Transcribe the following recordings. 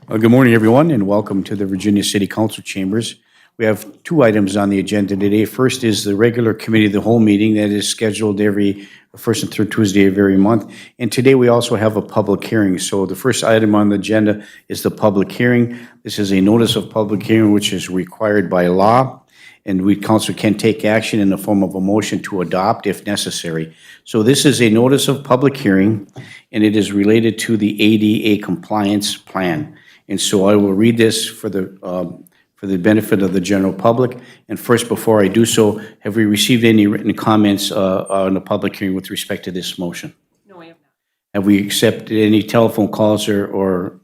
Good morning, everyone, and welcome to the Virginia City Council Chambers. We have two items on the agenda today. First is the regular committee of the whole meeting that is scheduled every first and third Tuesday of every month. And today we also have a public hearing. So the first item on the agenda is the public hearing. This is a notice of public hearing which is required by law, and we council can take action in the form of a motion to adopt if necessary. So this is a notice of public hearing, and it is related to the ADA compliance plan. And so I will read this for the benefit of the general public. And first, before I do so, have we received any written comments on the public hearing with respect to this motion? No, we have not. Have we accepted any telephone calls or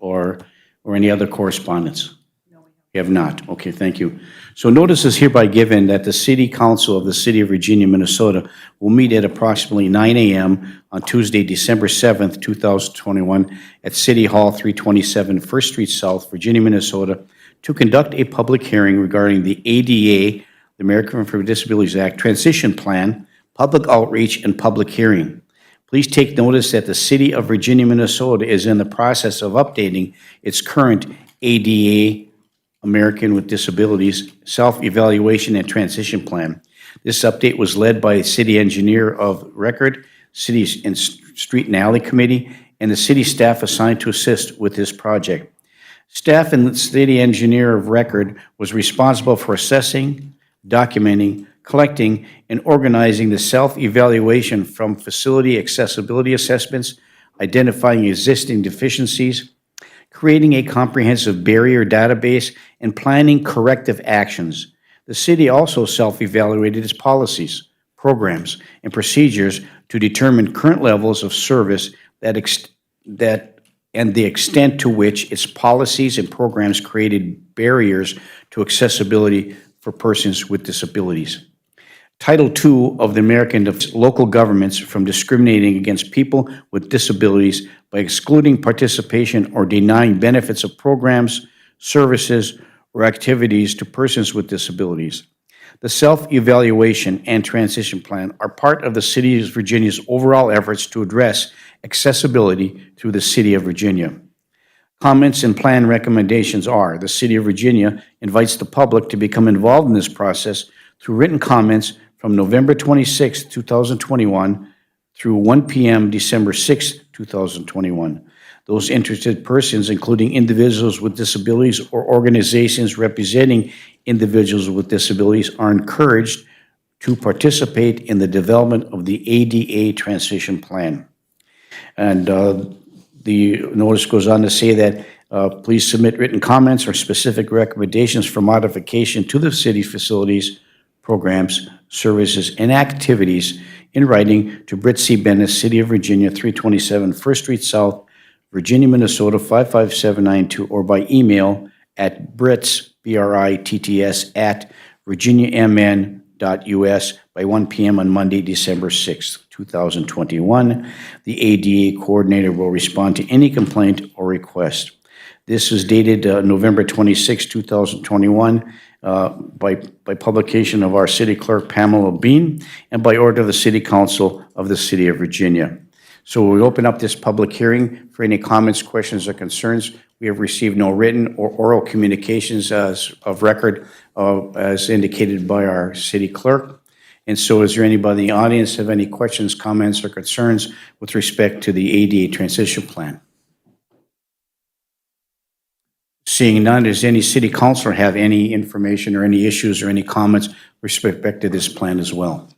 any other correspondence? No, We have not. Okay, thank you. So notice is hereby given that the City Council of the City of Virginia, Minnesota will meet at approximately 9 a.m. on Tuesday, December 7th, 2021 at City Hall 327 First Street South, Virginia, Minnesota, to conduct a public hearing regarding the ADA, the Americans with Disabilities Act, transition plan, public outreach, and public hearing. Please take notice that the City of Virginia, Minnesota is in the process of updating its current ADA, American with Disabilities Self-Evaluation and Transition Plan. This update was led by City Engineer of Record, City and Street and Alley Committee, and the city staff assigned to assist with this project. Staff and the City Engineer of Record was responsible for assessing, documenting, collecting, and organizing the self-evaluation from facility accessibility assessments, identifying existing deficiencies, creating a comprehensive barrier database, and planning corrective actions. The city also self-evaluated its policies, programs, and procedures to determine current levels of service and the extent to which its policies and programs created barriers to accessibility for persons with disabilities. Title II of the American Local Governments from discriminating against people with disabilities by excluding participation or denying benefits of programs, services, or activities to persons with disabilities. The self-evaluation and transition plan are part of the City of Virginia's overall efforts to address accessibility through the City of Virginia. Comments and plan recommendations are: the City of Virginia invites the public to become involved in this process through written comments from November 26, 2021 through 1 p.m. December 6, 2021. Those interested persons, including individuals with disabilities or organizations representing individuals with disabilities, are encouraged to participate in the development of the ADA transition plan. And the notice goes on to say that please submit written comments or specific recommendations for modification to the city's facilities, programs, services, and activities in writing to Britt C. Bennett, City of Virginia, 327 First Street South, Virginia, Minnesota, 55792, or by email at britts, BRITTS, at virginiamn.us by 1 p.m. on Monday, December 6th, 2021. The ADA coordinator will respond to any complaint or request. This is dated November 26, 2021, by publication of our City Clerk, Pamela Bean, and by order of the City Council of the City of Virginia. So we open up this public hearing for any comments, questions, or concerns. We have received no written or oral communications as of record as indicated by our City Clerk. And so is there anybody in the audience have any questions, comments, or concerns with respect to the ADA transition plan? Seeing none, does any city councilor have any information or any issues or any comments with respect to this plan as well?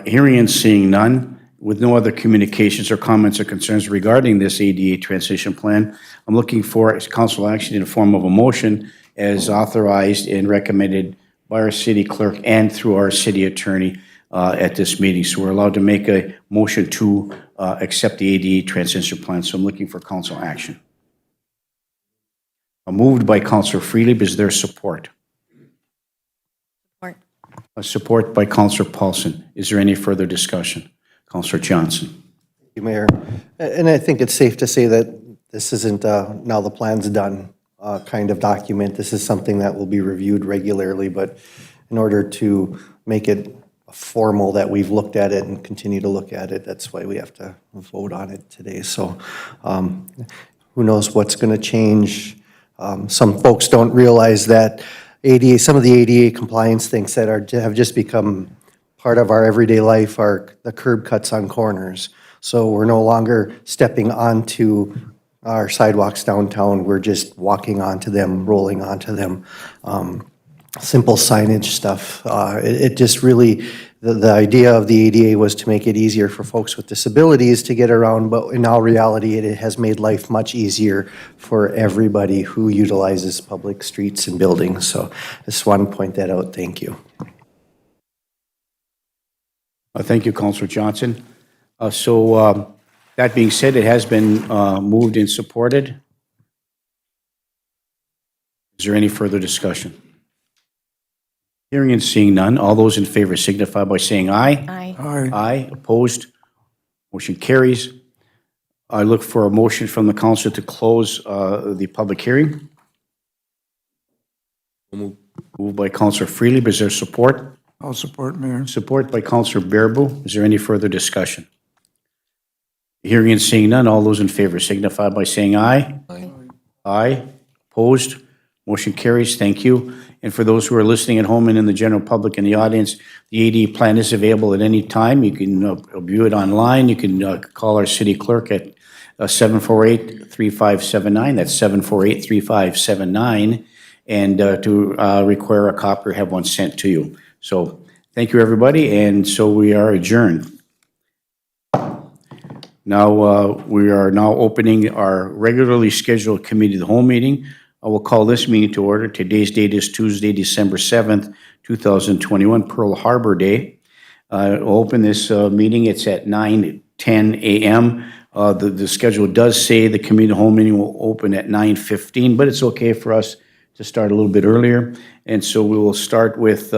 Hearing and seeing none, with no other communications or comments or concerns regarding this ADA transition plan, I'm looking for council action in the form of a motion as authorized and recommended by our city clerk and through our city attorney at this meeting. So we're allowed to make a motion to accept the ADA transition plan. So I'm looking for council action. Moved by Councilor Freely. Is there support? Support. Support by Councilor Paulson. Is there any further discussion? Councilor Johnson. Thank you, Mayor. And I think it's safe to say that this isn't now the plan's done kind of document. This is something that will be reviewed regularly, but in order to make it a formal that we've looked at it and continue to look at it. That's why we have to vote on it today. So who knows what's going to change. Some folks don't realize that some of the ADA compliance things that have just become part of our everyday life are the curb cuts on corners. So we're no longer stepping onto our sidewalks downtown. We're just walking onto them, rolling onto them. Simple signage stuff. It just really, the idea of the ADA was to make it easier for folks with disabilities to get around, but in all reality, it has made life much easier for everybody who utilizes public streets and buildings. So I just want to point that out. Thank you. Thank you, Councilor Johnson. That being said, it has been moved and supported. Is there any further discussion? Hearing and seeing none, all those in favor signify by saying aye. Aye. Aye. Aye, opposed, motion carries. I look for a motion from the council to close the public hearing. Moved by Councilor Freely, is there support? I'll support, Mayor. Support by Councilor Bearable. Is there any further discussion? Hearing and seeing none, all those in favor signify by saying aye. Aye. Aye, opposed, motion carries. Thank you. And for those who are listening at home and in the general public in the audience, the AD plan is available at any time. You can view it online. You can call our city clerk at 748-3579. That's 748-3579. And to require a copy or have one sent to you. So thank you, everybody. And so we are adjourned. Now, we are now opening our regularly scheduled committee of the whole meeting. I will call this meeting to order. Today's date is Tuesday, December 7th, 2021, Pearl Harbor Day. We'll open this meeting. It's at 9:10 a.m. The schedule does say the committee of the whole meeting will open at 9:15, but it's okay for us to start a little bit earlier. And so we will start with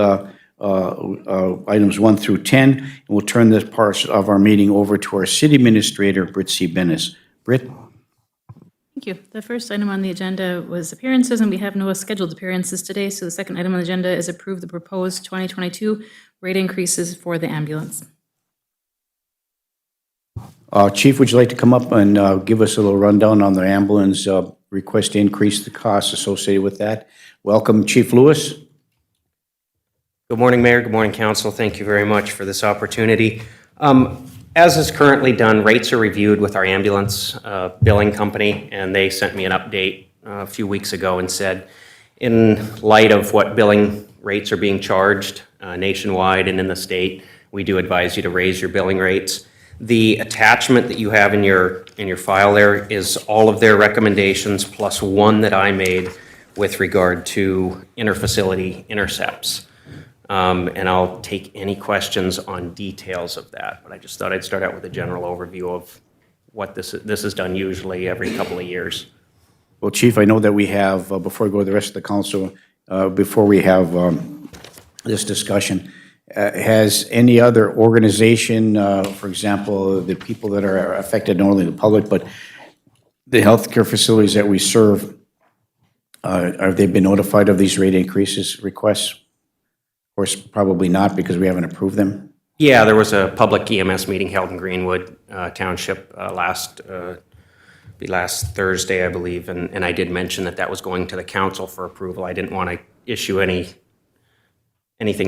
items 1 through 10, and we'll turn this part of our meeting over to our city administrator, Britt C. Bennis. Britt? Thank you. The first item on the agenda was appearances, and we have no scheduled appearances today. So the second item on the agenda is approve the proposed 2022 rate increases for the ambulance. Chief, would you like to come up and give us a little rundown on the ambulance request to increase the costs associated with that? Welcome, Chief Lewis. Good morning, Mayor. Good morning, Council. Thank you very much for this opportunity. As is currently done, rates are reviewed with our ambulance billing company, and they sent me an update a few weeks ago and said, in light of what billing rates are being charged nationwide and in the state, we do advise you to raise your billing rates. The attachment that you have in your file there is all of their recommendations plus one that I made with regard to interfacility intercepts. And I'll take any questions on details of that, but I just thought I'd start out with a general overview of what this is done usually every couple of years. Well, Chief, I know that we have, before we go to the rest of the council, before we have this discussion, has any other organization, for example, the people that are affected, not only the public, but the healthcare facilities that we serve, have they been notified of these rate increases requests? Of course, probably not because we haven't approved them. Yeah, there was a public EMS meeting held in Greenwood Township last Thursday, I believe, and I did mention that was going to the council for approval. I didn't want to issue anything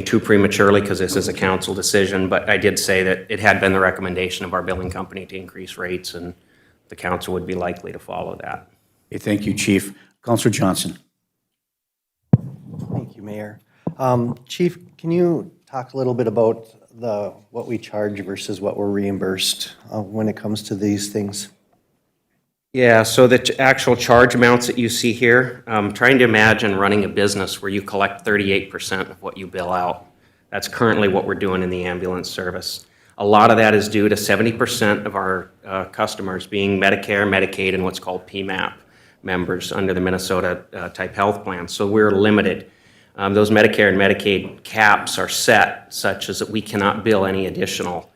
too prematurely because this is a council decision, but I did say that it had been the recommendation of our billing company to increase rates, and the council would be likely to follow that. Okay, thank you, Chief. Councilor Johnson. Thank you, Mayor. Chief, can you talk a little bit about what we charge versus what we're reimbursed when it comes to these things? Yeah, so the actual charge amounts that you see here, trying to imagine running a business where you collect 38% of what you bill out. That's currently what we're doing in the ambulance service. A lot of that is due to 70% of our customers being Medicare, Medicaid, and what's called PMAP members under the Minnesota type health plan. So we're limited. Those Medicare and Medicaid caps are set such as that we cannot bill any additional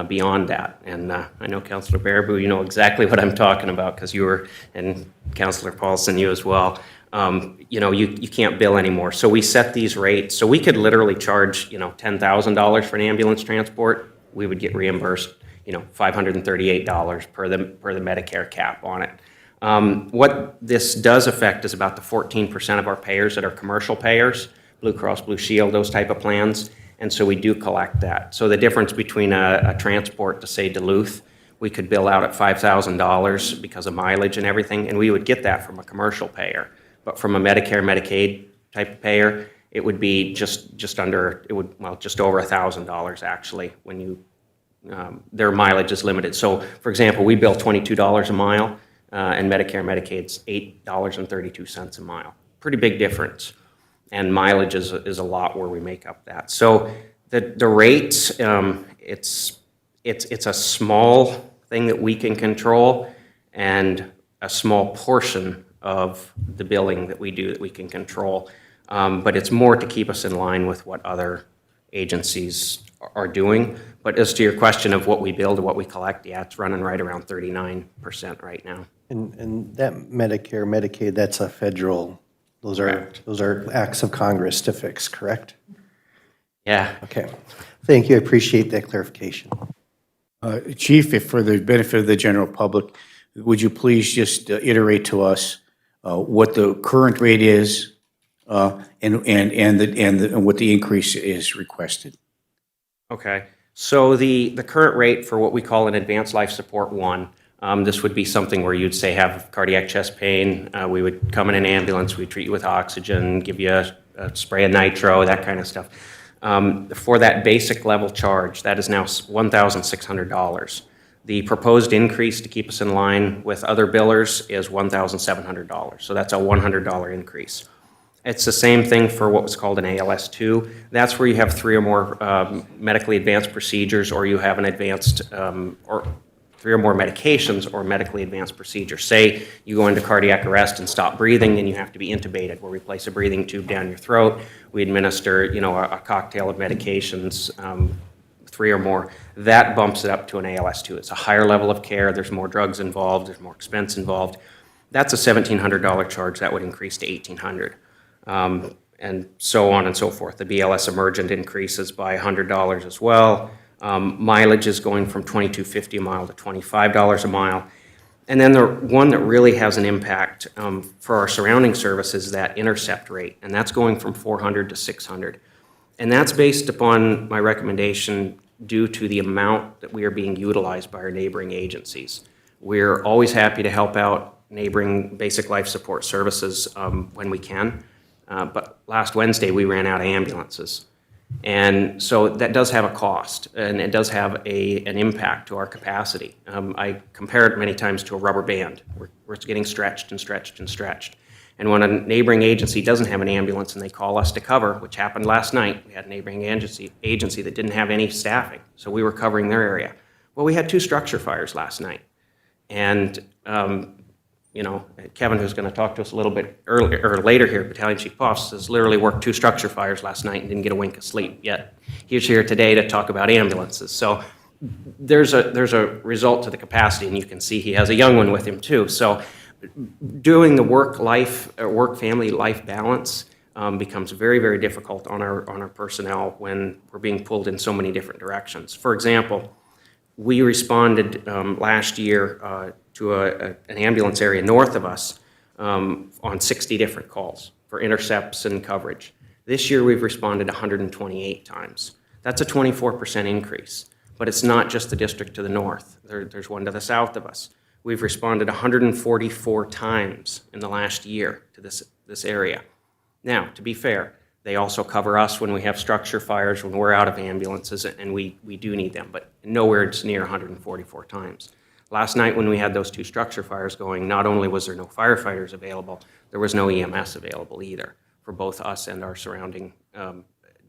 beyond that. And I know Councilor Baraboo, you know exactly what I'm talking about because you were, and Councilor Paulson, you as well. you can't bill anymore. So we set these rates. So we could literally charge, $10,000 for an ambulance transport. We would get reimbursed, $538 per the Medicare cap on it. What this does affect is about the 14% of our payers that are commercial payers, Blue Cross Blue Shield, those type of plans, and so we do collect that. So the difference between a transport to, say, Duluth, we could bill out at $5,000 because of mileage and everything, and we would get that from a commercial payer. But from a Medicare, Medicaid type of payer, it would be just over $1,000 actually when their mileage is limited. So, for example, we bill $22 a mile, and Medicare, Medicaid's $8.32 a mile. Pretty big difference. And mileage is a lot where we make up that. So the rates, it's a small thing that we can control and a small portion of the billing that we do that we can control. But it's more to keep us in line with what other agencies are doing. But as to your question of what we bill to what we collect, yeah, it's running right around 39% right now. And that Medicare, Medicaid, that's a federal, those are acts of Congress to fix, correct? Yeah. Okay. Thank you. I appreciate that clarification. Chief, if for the benefit of the general public, would you please just iterate to us what the current rate is and what the increase is requested? Okay. So the current rate for what we call an advanced life support 1, this would be something where you'd say have cardiac chest pain. We would come in an ambulance, we'd treat you with oxygen, give you a spray of nitro, that kind of stuff. For that basic level charge, that is now $1,600. The proposed increase to keep us in line with other billers is $1,700. So that's a $100 increase. It's the same thing for what was called an ALS2. That's where you have 3 or more medically advanced procedures, or you have an advanced, or 3 or more medications or medically advanced procedures. Say you go into cardiac arrest and stop breathing, and you have to be intubated, where we place a breathing tube down your throat. We administer, a cocktail of medications, 3 or more. That bumps it up to an ALS2. It's a higher level of care. There's more drugs involved. There's more expense involved. That's a $1,700 charge. That would increase to $1,800. And so on and so forth. The BLS emergent increases by $100 as well. Mileage is going from $22.50 a mile to $25 a mile. And then the one that really has an impact for our surrounding services is that Intercept rate, and that's going from $400 to $600. And that's based upon my recommendation due to the amount that we are being utilized by our neighboring agencies. We're always happy to help out neighboring basic life support services when we can. But last Wednesday, we ran out of ambulances. And so that does have a cost, and it does have an impact to our capacity. I compare it many times to a rubber band, where it's getting stretched and stretched and stretched. And when a neighboring agency doesn't have an ambulance and they call us to cover, which happened last night, we had a neighboring agency that didn't have any staffing, so we were covering their area. Well, we had 2 structure fires last night. And Kevin, who's going to talk to us a little bit earlier or later here, Battalion Chief Poffs, has literally worked 2 structure fires last night and didn't get a wink of sleep yet. He's here today to talk about ambulances. So there's a result to the capacity, and you can see he has a young one with him too. So doing the work-family life balance becomes very, very difficult on our personnel when we're being pulled in so many different directions. For example, we responded last year to an ambulance area north of us on 60 different calls for intercepts and coverage. This year we've responded 128 times. That's a 24% increase, but it's not just the district to the north. There's one to the south of us. We've responded 144 times in the last year to this area. Now, to be fair, they also cover us when we have structure fires, when we're out of ambulances, and we do need them, but nowhere it's near 144 times. Last night when we had those 2 structure fires going, not only was there no firefighters available, there was no EMS available either for both us and our surrounding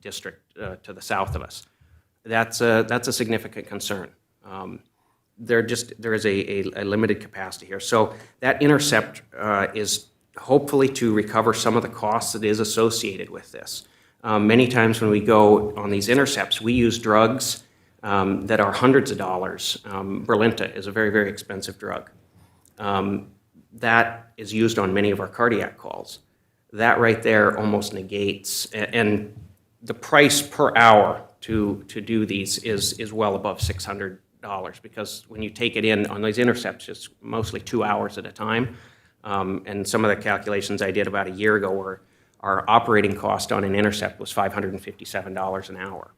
district to the south of us. That's a significant concern. There is a limited capacity here. So that Intercept is hopefully to recover some of the costs that is associated with this. Many times when we go on these intercepts, we use drugs that are hundreds of dollars. Brilinta is a very, very expensive drug. That is used on many of our cardiac calls. that right there almost negates, and the price per hour to do these is well above $600, because when you take it in on these intercepts, it's mostly 2 hours at a time. And some of the calculations I did about a year ago were our operating cost on an intercept was $557 an hour.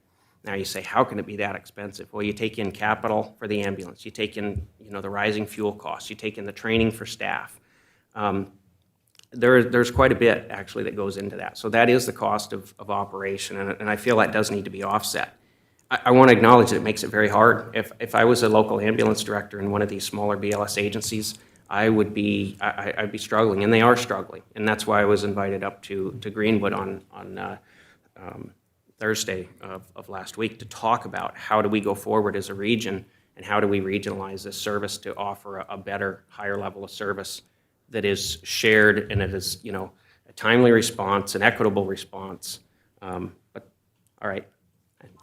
Now you say, how can it be that expensive? Well, you take in capital for the ambulance, you take in, the rising fuel costs, you take in the training for staff. There's quite a bit actually that goes into that. So that is the cost of operation, and I feel that does need to be offset. I want to acknowledge that it makes it very hard. If I was a local ambulance director in one of these smaller BLS agencies, I'd be struggling, and they are struggling, and that's why I was invited up to Greenwood on Thursday of last week to talk about how do we go forward as a region, and how do we regionalize this service to offer a better, higher level of service that is shared, and it is, a timely response, an equitable response. But all right,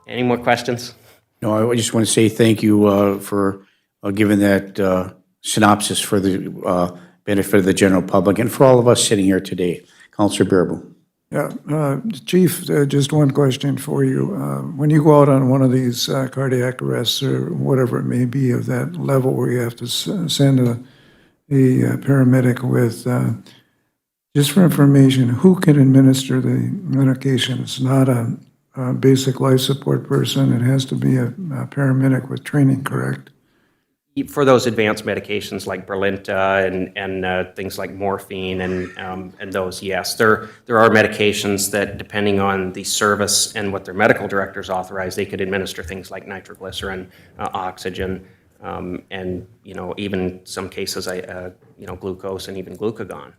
any more questions? No, I just want to say thank you for giving that synopsis for the benefit of the general public and for all of us sitting here today. Councilor Bearable. Yeah, Chief, just one question for you. When you go out on one of these cardiac arrests or whatever it may be of that level where you have to send a paramedic with, just for information, who can administer the medication? It's not a basic life support person. It has to be a paramedic with training, correct? For those advanced medications like Brilinta and things like morphine and those, yes. There are medications that, depending on the service and what their medical directors authorize, they could administer things like nitroglycerin, oxygen, and even some cases, glucose and even glucagon,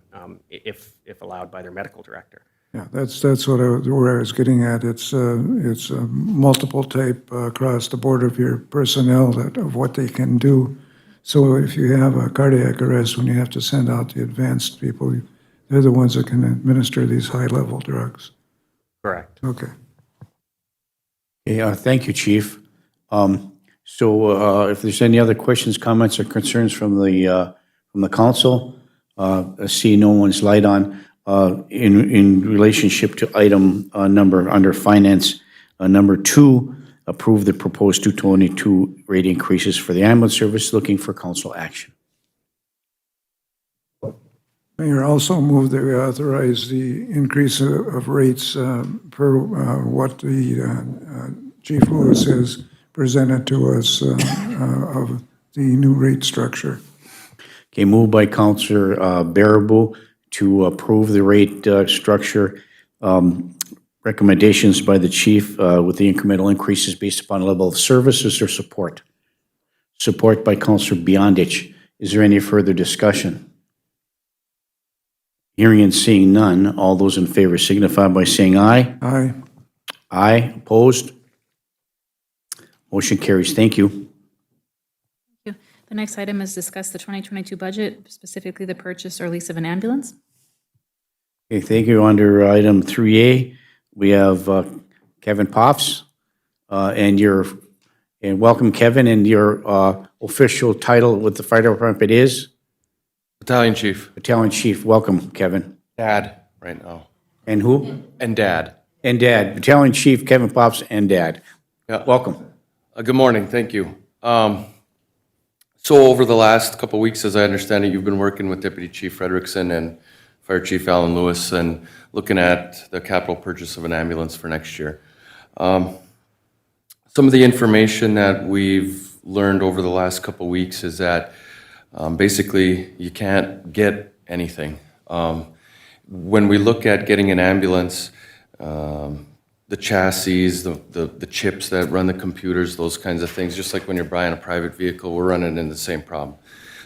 if allowed by their medical director. Yeah, that's where I was getting at. It's a multiple type across the board of your personnel of what they can do. So if you have a cardiac arrest, when you have to send out the advanced people, they're the ones that can administer these high-level drugs. Correct. Okay. Yeah, thank you, Chief. So if there's any other questions, comments, or concerns from the council, I see no one's light on. In relationship to item number under finance, number 2, approve the proposed 2022 rate increases for the ambulance service. Looking for council action. Mayor, also move that we authorize the increase of rates per what the Chief Lewis has presented to us of the new rate structure. Okay, moved by Councilor Baraboo to approve the rate structure recommendations by the chief with the incremental increases based upon level of services or support. Support by Councilor Beyondich. Is there any further discussion? Hearing and seeing none, all those in favor signify by saying aye. Aye. Aye. Opposed? Motion carries. Thank you. Thank you. The next item is discuss the 2022 budget, specifically the purchase or lease of an ambulance. Okay, thank you. Under item 3A, we have Kevin Poffs, and welcome, Kevin, and your official title with the fire department is? Battalion Chief. Battalion Chief. Welcome, Kevin. Dad, right now. And who? And Dad. And Dad. Battalion Chief Kevin Poffs and Dad. Yeah. Welcome. Good morning, thank you. So over the last couple of weeks, as I understand it, you've been working with Deputy Chief Frederickson and Fire Chief Alan Lewis and looking at the capital purchase of an ambulance for next year. Some of the information that we've learned over the last couple of weeks is that basically you can't get anything. When we look at getting an ambulance, the chassis, the chips that run the computers, those kinds of things, just like when you're buying a private vehicle, we're running into the same problem.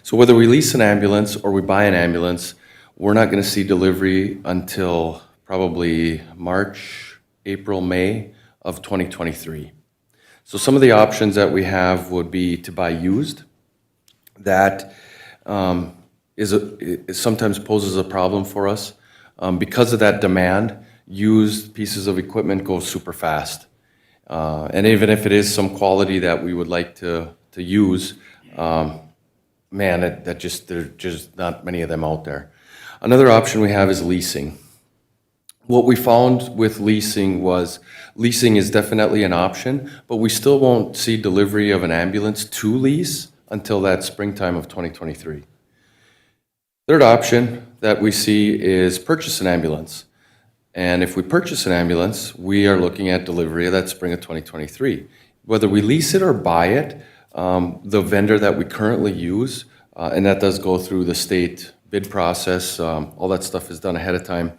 So whether we lease an ambulance or we buy an ambulance, we're not going to see delivery until probably March, April, May of 2023. So some of the options that we have would be to buy used. That it sometimes poses a problem for us. Because of that demand, used pieces of equipment go super fast. And even if it is some quality that we would like to use, there's just not many of them out there. Another option we have is leasing. What we found with leasing was leasing is definitely an option, but we still won't see delivery of an ambulance to lease until that springtime of 2023. Third option that we see is purchase an ambulance. And if we purchase an ambulance, we are looking at delivery of that spring of 2023. Whether we lease it or buy it, the vendor that we currently use, and that does go through the state bid process, all that stuff is done ahead of time.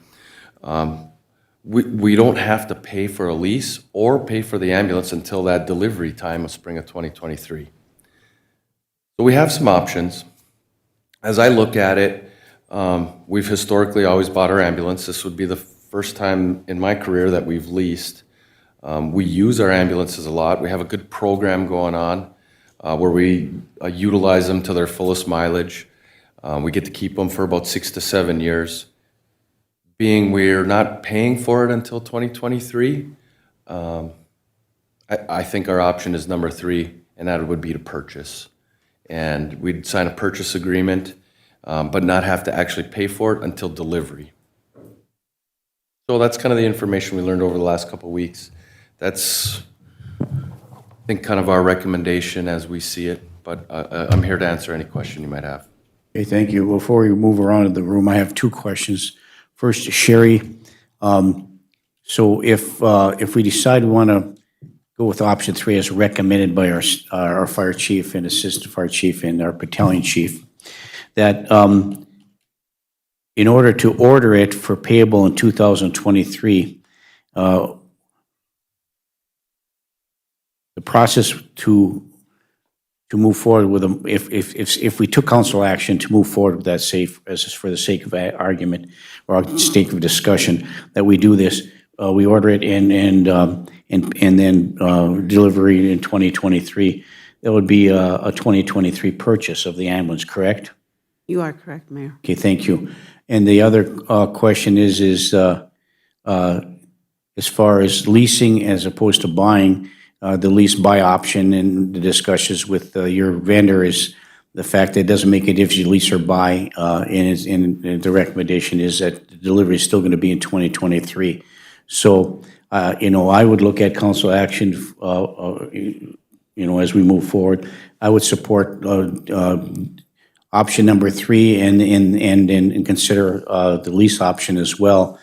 We don't have to pay for a lease or pay for the ambulance until that delivery time of spring of 2023. So we have some options. As I look at it, we've historically always bought our ambulance. This would be the first time in my career that we've leased. We use our ambulances a lot. We have a good program going on where we utilize them to their fullest mileage. We get to keep them for about 6 to 7 years. Being we're not paying for it until 2023, I think our option is number 3, and that would be to purchase. And we'd sign a purchase agreement, but not have to actually pay for it until delivery. So that's kind of the information we learned over the last couple of weeks. That's, I think, kind of our recommendation as we see it, but I'm here to answer any question you might have. Okay, thank you. Before we move around in the room, I have 2 questions. First, Sherry, so if we decide we want to go with option 3 as recommended by our fire chief and assistant fire chief and our battalion chief, that in order to order it for payable in 2023, the process to move forward with them, if we took council action to move forward with that safe, as is for the sake of argument or sake of discussion, that we do this, we order it and then delivery in 2023. That would be a 2023 purchase of the ambulance, correct? You are correct, Mayor. Okay, thank you. And the other question is as far as leasing as opposed to buying, the lease buy option and the discussions with your vendor is the fact that it doesn't make a difference you lease or buy, and the recommendation is that the delivery is still going to be in 2023. So, I would look at council action, as we move forward. I would support option number 3 and consider the lease option as well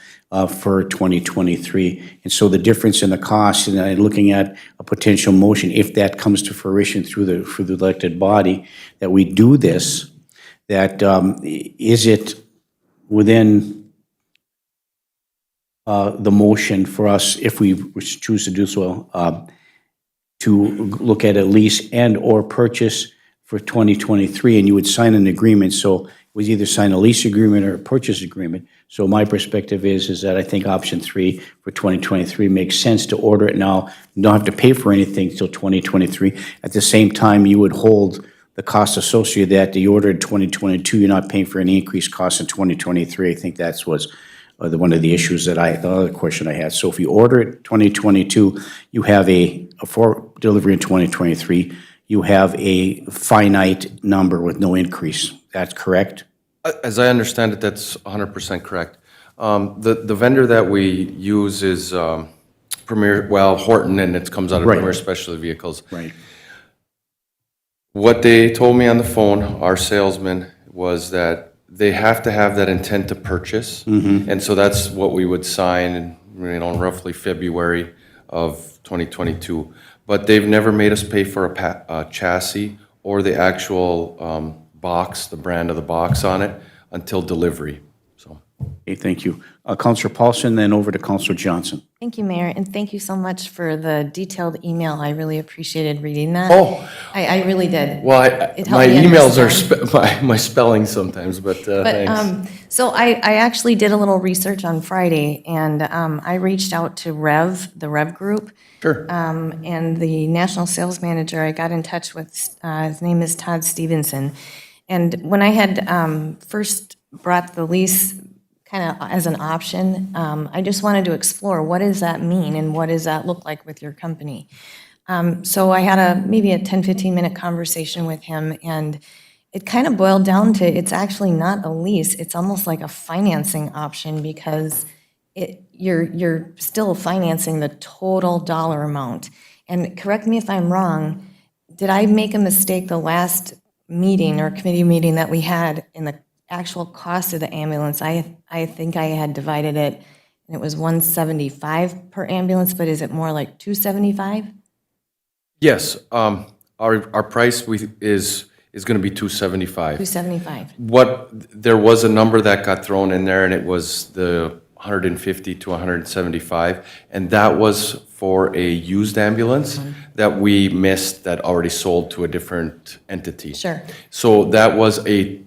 for 2023. And so the difference in the cost, and looking at a potential motion, if that comes to fruition through the elected body, that we do this, that is it within the motion for us, if we choose to do so, to look at a lease and or purchase for 2023, and you would sign an agreement. So we either sign a lease agreement or a purchase agreement. So my perspective is that I think option 3 for 2023 makes sense to order it now. You don't have to pay for anything until 2023. At the same time, you would hold the cost associated with that. You ordered 2022, you're not paying for any increased costs in 2023. I think that's was one of the issues the other question I had. So if you order it 2022, you have for delivery in 2023, you have a finite number with no increase. That's correct? As I understand it, that's 100% correct. The vendor that we use is Horton, and it comes out of Right. Premier Specialty Vehicles. Right. What they told me on the phone, our salesman, was that they have to have that intent to purchase. And so that's what we would sign in roughly February of 2022. But they've never made us pay for a chassis or the actual box, the brand of the box on it, until delivery. So, Okay, thank you. Councilor Paulson, then over to Councilor Johnson. Thank you, Mayor, and thank you so much for the detailed email. I really appreciated reading that. Oh. I really did. well, It helped my me emails understand. are my spelling sometimes, but thanks. So I actually did a little research on Friday, and I reached out to the Rev Group. Sure. And the national sales manager, I got in touch with, his name is Todd Stevenson. And when I had first brought the lease kind of as an option, I just wanted to explore, what does that mean and what does that look like with your company? So I had maybe a 10, 15-minute conversation with him, and it kind of boiled down to, it's actually not a lease, it's almost like a financing option, because you're still financing the total dollar amount. And correct me if I'm wrong, did I make a mistake the last meeting or committee meeting that we had in the actual cost of the ambulance? I think I had divided it, and it was 175 per ambulance, but is it more like 275? Yes, our price is going to be 275. 275. There was a number that got thrown in there, and it was the 150 to 175, and that was for a used ambulance that we missed that already sold to a different entity. Sure. So that was to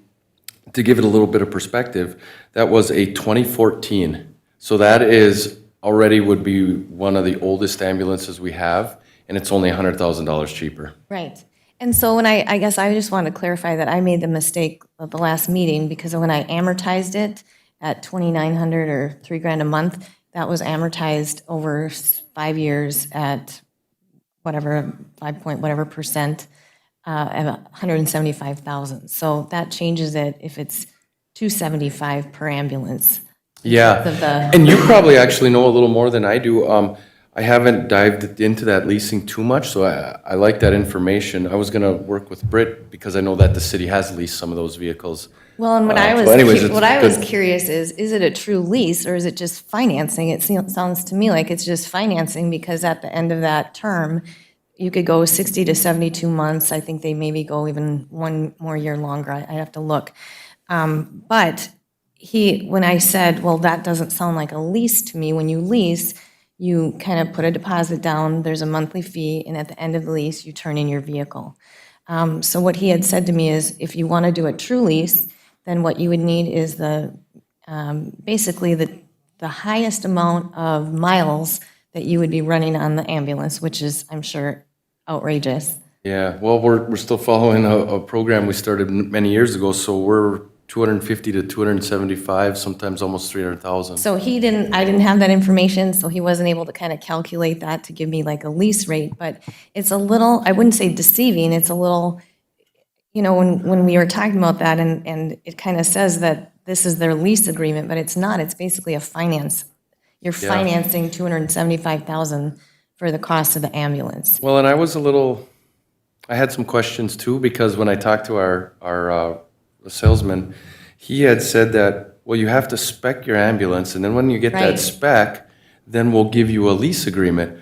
give it a little bit of perspective, that was a 2014. So that is already would be one of the oldest ambulances we have, and it's only $100,000 cheaper. Right. And so when I guess I just wanted to clarify that I made the mistake at the last meeting, because when I amortized it at $2,900 or $3,000 a month, that was amortized over 5 years at whatever, 5 point whatever percent, at $175,000. So that changes it if it's $275 per ambulance. Yeah, and you probably actually know a little more than I do. I haven't dived into that leasing too much, so I like that information. I was gonna work with Britt because I know that the city has leased some of those vehicles. Well, and what it's I was good. curious is it a true lease or is it just financing? It sounds to me like it's just financing, because at the end of that term, you could go 60 to 72 months. I think they maybe go even one more year longer. I have to look. But when I said, well, that doesn't sound like a lease to me. When you lease, you kind of put a deposit down, there's a monthly fee, and at the end of the lease, you turn in your vehicle. So what he had said to me is, if you want to do a true lease, then what you would need is basically the highest amount of miles that you would be running on the ambulance, which is, I'm sure, outrageous. Yeah, well, we're still following a program we started many years ago, so we're 250 to 275, sometimes almost 300,000. So I didn't have that information, so he wasn't able to kind of calculate that to give me like a lease rate, but it's a little, I wouldn't say deceiving, it's a little, when we were talking about that, and it kind of says that this is their lease agreement, but it's not, it's basically a finance. You're financing $275,000 for the cost of the ambulance. Well, and I had some questions too, because when I talked to our salesman, he had said that, well, you have to spec your ambulance, and then when you get Right. that spec, then we'll give you a lease agreement.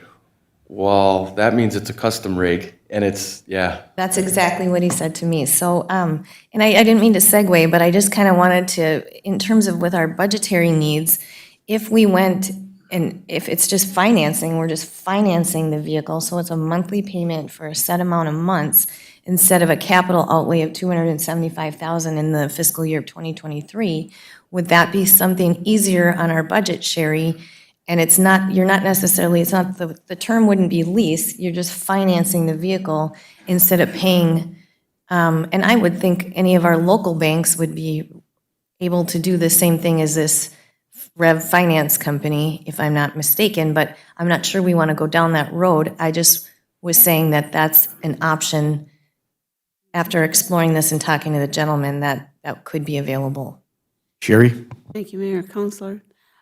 Well, that means it's a custom rig, and That's exactly what he said to me. So, and I didn't mean to segue, but I just kind of wanted to, in terms of with our budgetary needs, if we went, and if it's just financing, we're just financing the vehicle, so it's a monthly payment for a set amount of months, instead of a capital outlay of $275,000 in the fiscal year of 2023, would that be something easier on our budget, Sherry? And it's not the term wouldn't be lease, you're just financing the vehicle instead of paying. And I would think any of our local banks would be able to do the same thing as this Rev Finance company, if I'm not mistaken, but I'm not sure we want to go down that road. I just was saying that that's an option after exploring this and talking to the gentleman that could be available. Sherry? Thank you, Mayor, Counselor.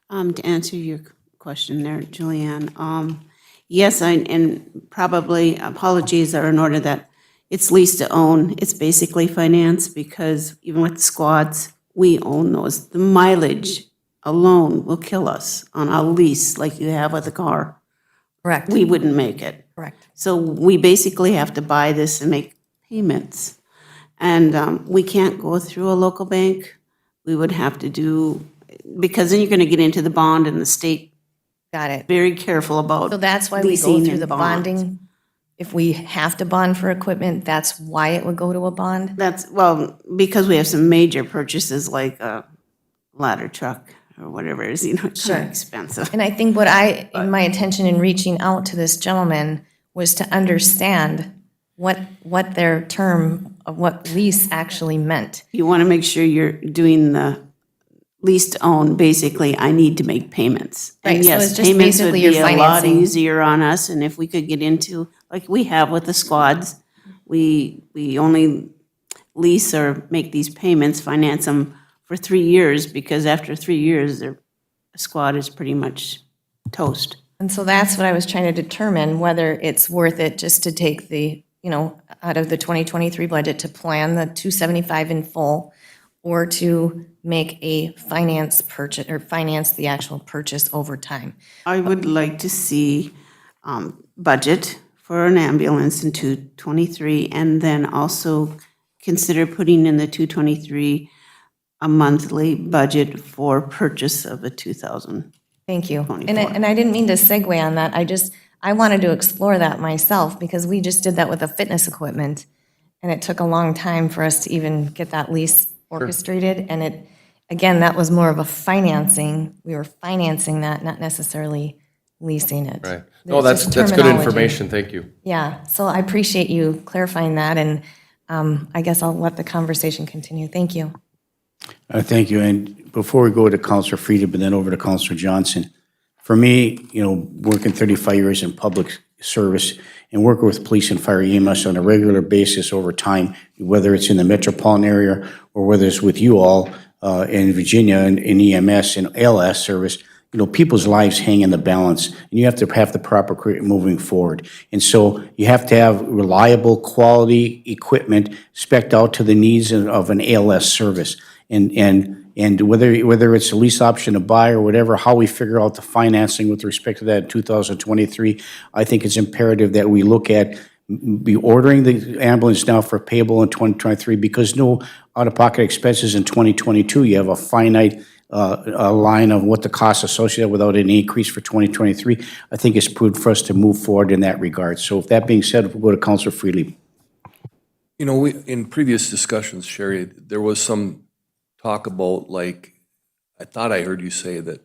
To answer your question there, Julianne, yes, and probably apologies are in order that it's lease to own. It's basically finance, because even with squads, we own those. The mileage alone will kill us on a lease like you have with a car. Correct. We wouldn't make it. Correct. So we basically have to buy this and make payments. And we can't go through a local bank. We would have to do, because then you're going to get into the bond, and the state Got it. very careful about So that's why we go leasing through and the bonds. bonding. If we have to bond for equipment, that's why it would go to a bond? That's, well, because we have some major purchases like a ladder truck or whatever it is, it's kind Sure. of expensive. And I think in my intention in reaching out to this gentleman was to understand what their term of what lease actually meant. You want to make sure you're doing the lease to own, basically, I need to make payments. Right, And so yes, it's just payments would basically you're be a lot financing. easier on us, and if we could get into, like we have with the squads, we only lease or make these payments, finance them for 3 years, because after 3 years, they're squad is pretty much toast. And so that's what I was trying to determine, whether it's worth it just to take the, out of the 2023 budget to plan the 275 in full, or to make a finance purchase, or finance the actual purchase over time. I would like to see budget for an ambulance in 223, and then also consider putting in the 223 a monthly budget for purchase of a 2,000. Thank you. And I didn't mean to segue on that. I wanted to explore that myself, because we just did that with the fitness equipment, and it took a long time for us to even get that lease orchestrated. And again, that was more of a financing. We were financing that, not necessarily leasing it. Right. No, There's that's just good terminology. information, thank you. Yeah, so I appreciate you clarifying that, and I guess I'll let the conversation continue. Thank you. Thank you. And before we go to Councilor Frieda, but then over to Councilor Johnson, for me, working 35 years in public service and working with police and fire EMS on a regular basis over time, whether it's in the metropolitan area or whether it's with you all in Virginia in EMS and ALS service, people's lives hang in the balance, and you have to have the proper equipment moving forward. And so you have to have reliable, quality equipment spec'd out to the needs of an ALS service. And whether it's a lease option to buy or whatever, how we figure out the financing with respect to that in 2023, I think it's imperative that we look at be ordering the ambulance now for payable in 2023, because no out-of-pocket expenses in 2022. You have a finite a line of what the costs associated without any increase for 2023. I think it's prudent for us to move forward in that regard. So with that being said, we'll go to Councilor Freely. In previous discussions, Sherry, there was some talk about, I thought I heard you say that,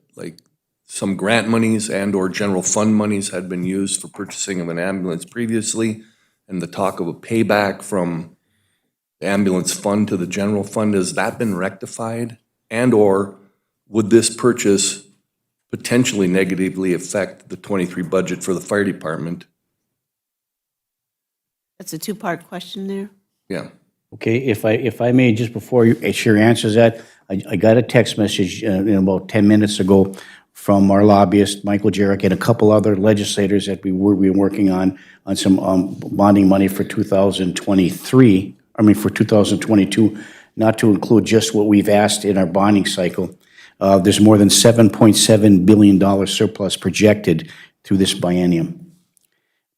some grant monies and or general fund monies had been used for purchasing of an ambulance previously, and the talk of a payback from the ambulance fund to the general fund, has that been rectified? And or would this purchase potentially negatively affect the 23 budget for the fire department? That's a two-part question there. Yeah. Okay, if I may, just before Sherry answers that, I got a text message about 10 minutes ago from our lobbyist, Michael Jarek, and a couple other legislators that we've been working on some bonding money for 2022, not to include just what we've asked in our bonding cycle. There's more than $7.7 billion surplus projected through this biennium.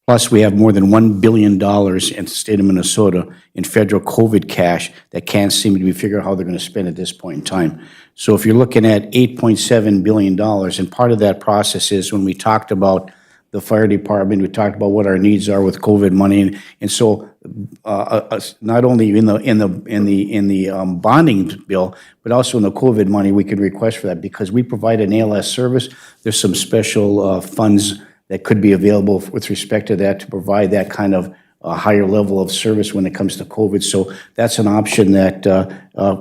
Plus, we have more than $1 billion in the state of Minnesota in federal COVID cash that can't seem to be figured out how they're going to spend at this point in time. So if you're looking at $8.7 billion, and part of that process is when we talked about the fire department, we talked about what our needs are with COVID money, and so not only in the bonding bill, but also in the COVID money, we could request for that, because we provide an ALS service. There's some special funds that could be available with respect to that to provide that kind of higher level of service when it comes to COVID. So that's an option that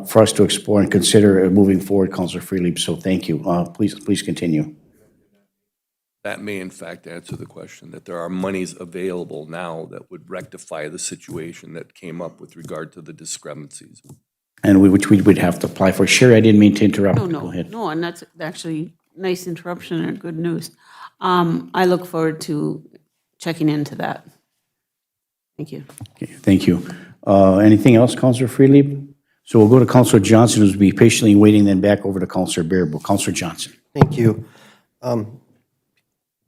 for us to explore and consider moving forward, Councilor Freely. So thank you. Please continue. That may in fact answer the question, that there are monies available now that would rectify the situation that came up with regard to the discrepancies. And which we would have to apply for. Sure, I didn't mean to interrupt. No, Go ahead. no, and that's actually nice interruption and good news. I look forward to checking into that. Thank you. Okay, thank you. Anything else, Councilor Freely? So we'll go to Councilor Johnson, who's be patiently waiting, then back over to Councilor Bearable. Councilor Johnson. Thank you.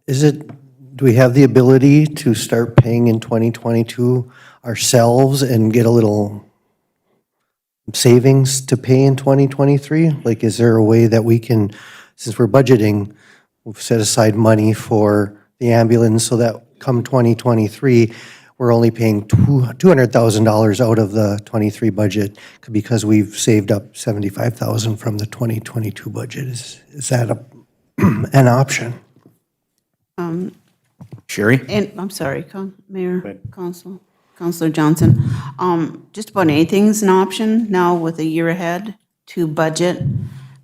Do we have the ability to start paying in 2022 ourselves and get a little savings to pay in 2023? Like, is there a way that we can, since we're budgeting, we've set aside money for the ambulance so that come 2023, we're only paying $200,000 out of the 23 budget because we've saved up $75,000 from the 2022 budget. Is that an option? Sherry? And I'm sorry, Mayor, Councilor Johnson. Just about anything's an option now with a year ahead to budget.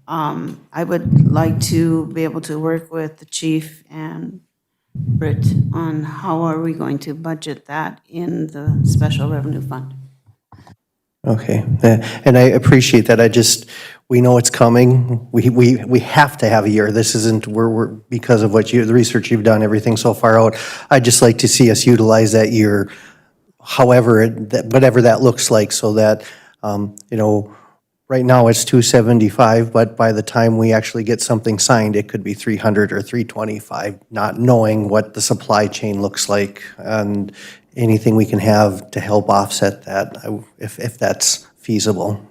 I would like to be able to work with the chief and Britt on how are we going to budget that in the special revenue fund. Okay, and I appreciate that. We know it's coming. We have to have a year. This isn't, we're because of the research you've done, everything so far out. I'd just like to see us utilize that year, however, whatever that looks like, so that, right now it's 275, but by the time we actually get something signed, it could be 300 or 325, not knowing what the supply chain looks like and anything we can have to help offset that, if that's feasible.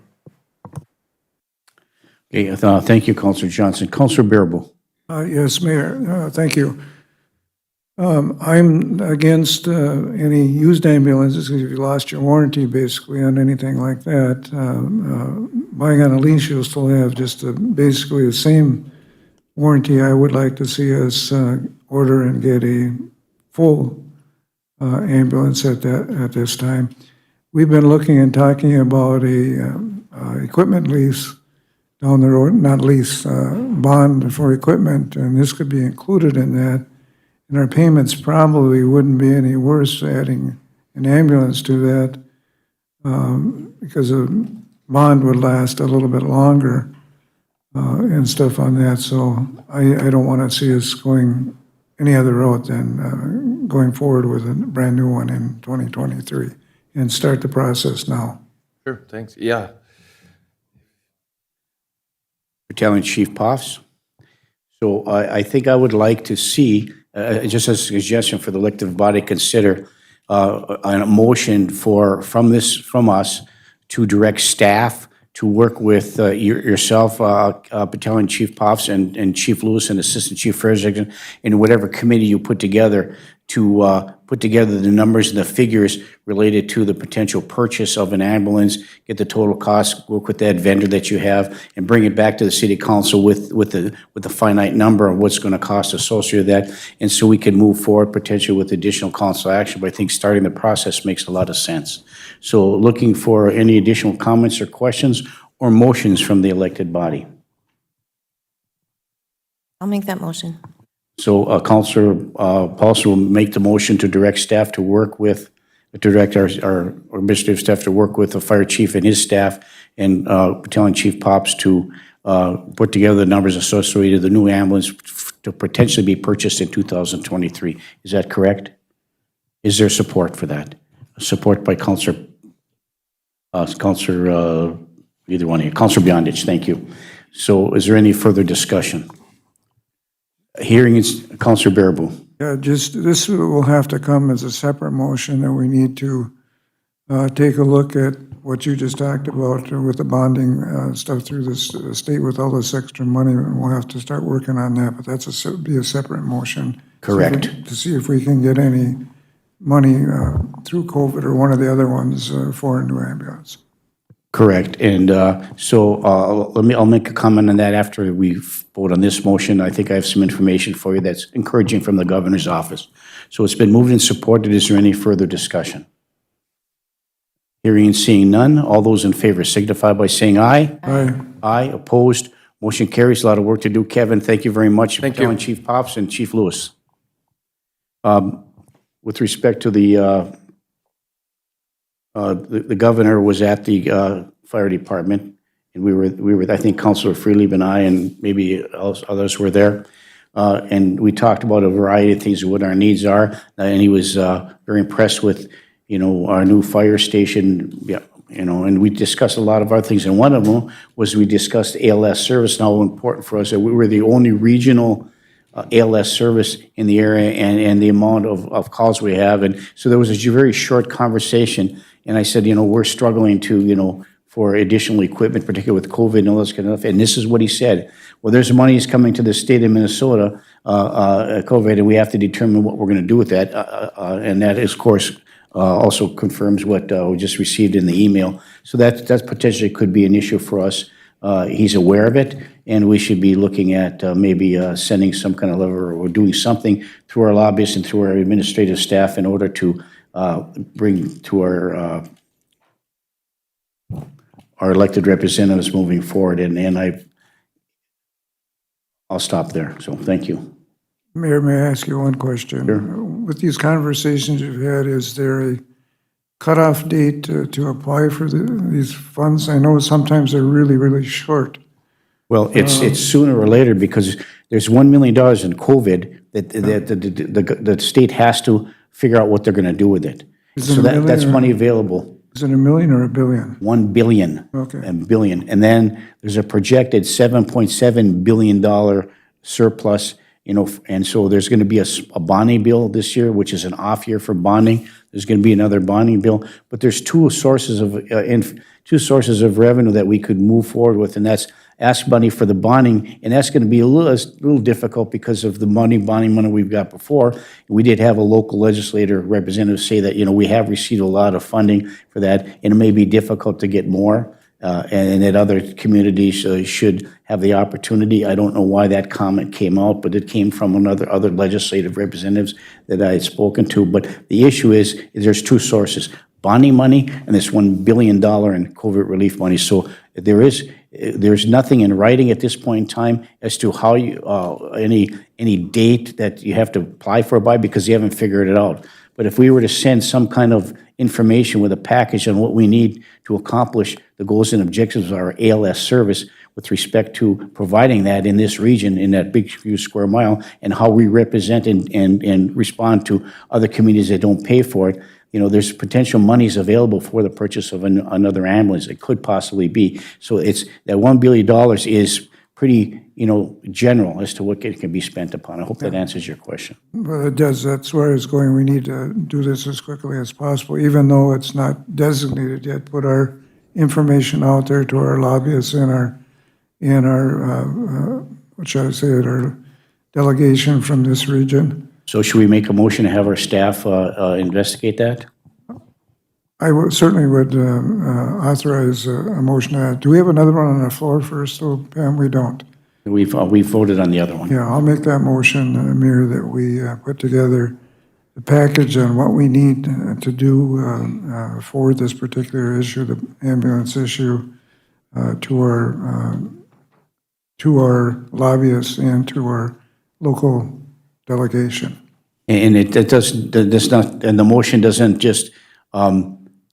Okay, thank you, Counselor Johnson. Counselor Bearable. Yes, Mayor, thank you. I'm against any used ambulances, because if you lost your warranty basically on anything like that, buying on a lease, you'll still have just basically the same warranty. I would like to see us order and get a full ambulance at this time. We've been looking and talking about a equipment lease down the road, not lease, bond for equipment, and this could be included in that. And our payments probably wouldn't be any worse adding an ambulance to that, because a bond would last a little bit longer and stuff on that. So I don't want to see us going any other route than going forward with a brand new one in 2023 and start the process now. Sure, thanks. Yeah. Battalion Chief Poffs. So I think I would like to see, just as a suggestion for the elective body, consider a motion from us to direct staff to work with yourself, Battalion Chief Poffs, and Chief Lewis and Assistant Chief Frederickson, in whatever committee you put together to put together the numbers and the figures related to the potential purchase of an ambulance, get the total cost, work with that vendor that you have, and bring it back to the City Council with the finite number of what's going to cost associated with that, and so we can move forward potentially with additional council action. But I think starting the process makes a lot of sense. So looking for any additional comments or questions or motions from the elected body. I'll make that motion. So Councillor Paulson will make the motion to direct staff to work with, direct our administrative staff to work with the fire chief and his staff and Battalion Chief Pops to put together the numbers associated with the new ambulance to potentially be purchased in 2023. Is that correct? Is there support for that? Support by Councillor either one of you. Councillor Beyondich, thank you. So is there any further discussion? Hearing is Councillor Bearable. Yeah, this will have to come as a separate motion, and we need to take a look at what you just talked about with the bonding stuff through the state with all this extra money, and we'll have to start working on that, but that's be a separate motion. Correct. To see if we can get any money through COVID or one of the other ones for a new ambulance. Correct. And so I'll make a comment on that after we vote on this motion. I think I have some information for you that's encouraging from the governor's office. So it's been moved and supported. Is there any further discussion? Hearing and seeing none. All those in favor signify by saying aye. Aye. Aye. Opposed. Motion carries. A lot of work to do. Kevin, thank you very much. Thank you. Battalion Chief Pops and Chief Lewis. With respect to the governor was at the fire department, and we were. I think Councilor Freelieb and I, and maybe others were there, and we talked about a variety of things, what our needs are, and he was very impressed with, our new fire station, and we discussed a lot of other things, and one of them was we discussed ALS service and how important for us that we were the only regional ALS service in the area, and the amount of calls we have, and so there was a very short conversation. And I said, we're struggling to, for additional equipment, particularly with COVID and all this kind of stuff. And this is what he said. Well, there's money is coming to the state of Minnesota, COVID, and we have to determine what we're going to do with that. And that, is, of course, also confirms what we just received in the email. So that potentially could be an issue for us. He's aware of it, and we should be looking at maybe sending some kind of letter or doing something through our lobbyists and through our administrative staff in order to bring to our elected representatives moving forward, and I'll stop there. So thank you. Mayor, may I ask you one question? Sure. With these conversations you've had, is there cutoff date to apply for these funds? I know sometimes they're really, really short. Well, it's sooner or later because there's $1 million in COVID that the state has to figure out what they're going to do with it. Is it So a million that's or- money available. Is it $1 million or $1 billion? 1 billion. Okay. And billion. And then there's a projected $7.7 billion surplus, and so there's going to be a bonding bill this year, which is an off year for bonding. There's going to be another bonding bill, but there's two sources of revenue that we could move forward with, and that's ask money for the bonding, and that's going to be a little difficult because of the bonding money we've got before. We did have a local legislator representative say that, we have received a lot of funding for that, and it may be difficult to get more, and that other communities should have the opportunity. I don't know why that comment came out, but it came from other legislative representatives that I had spoken to. But the issue is there's two sources, bonding money and this $1 billion in COVID relief money. So there's nothing in writing at this point in time as to how you, any date that you have to apply for by, because you haven't figured it out. But if we were to send some kind of information with a package on what we need to accomplish the goals and objectives of our ALS service with respect to providing that in this region, in that big few square mile, and how we represent and respond to other communities that don't pay for it, there's potential monies available for the purchase of another ambulance. It could possibly be. So it's that $1 billion is pretty, general as to what it can be spent upon. I hope that answers your question. Well, it does. That's where it's going. We need to do this as quickly as possible, even though it's not designated yet. Put our information out there to our lobbyists and our what shall I say, our delegation from this region. So should we make a motion to have our staff investigate that? I certainly would authorize a motion to that. Do we have another one on the floor first, though, Pam? We don't. We've voted on the other one. Yeah, I'll make that motion, Mayor, that we put together the package on what we need to do for this particular issue, the ambulance issue, to our lobbyists and to our local delegation. And it does not, and the motion doesn't just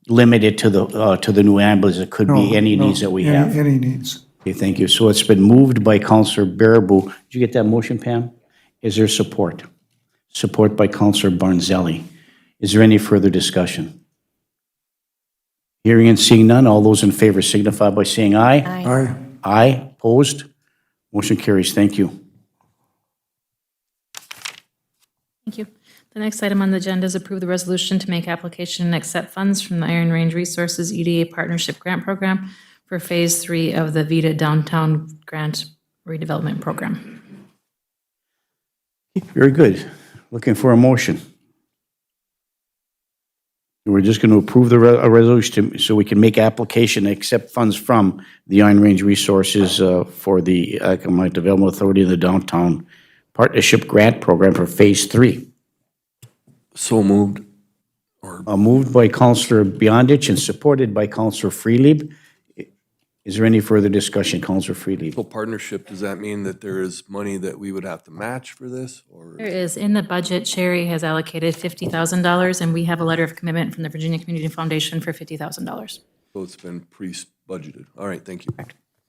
limit it to the new ambulance. It could be any needs that we have. Any needs. Okay, thank you. So it's been moved by Councillor Baraboo. Did you get that motion, Pam? Is there support? Support by Councillor Barnzelli. Is there any further discussion? Hearing and seeing none, all those in favor signify by saying aye. Aye. Aye, opposed? Motion carries. Thank you. Thank you. The next item on the agenda is approve the resolution to make application and accept funds from the Iron Range Resources EDA Partnership Grant Program for Phase 3 of the Vita Downtown Grant Redevelopment Program. Very good. Looking for a motion. We're just going to approve a resolution so we can make application and accept funds from the Iron Range Resources for the Economic Development Authority of the Downtown Partnership Grant Program for Phase 3. So moved. Moved by Councillor Beyondich and supported by Councillor Freelieb. Is there any further discussion, Councillor Freelieb? So partnership, does that mean that there is money that we would have to match for this, or? There is, in the budget, Sherry has allocated $50,000, and we have a letter of commitment from the Virginia Community Foundation for $50,000. So it's been pre-budgeted. All right, thank you.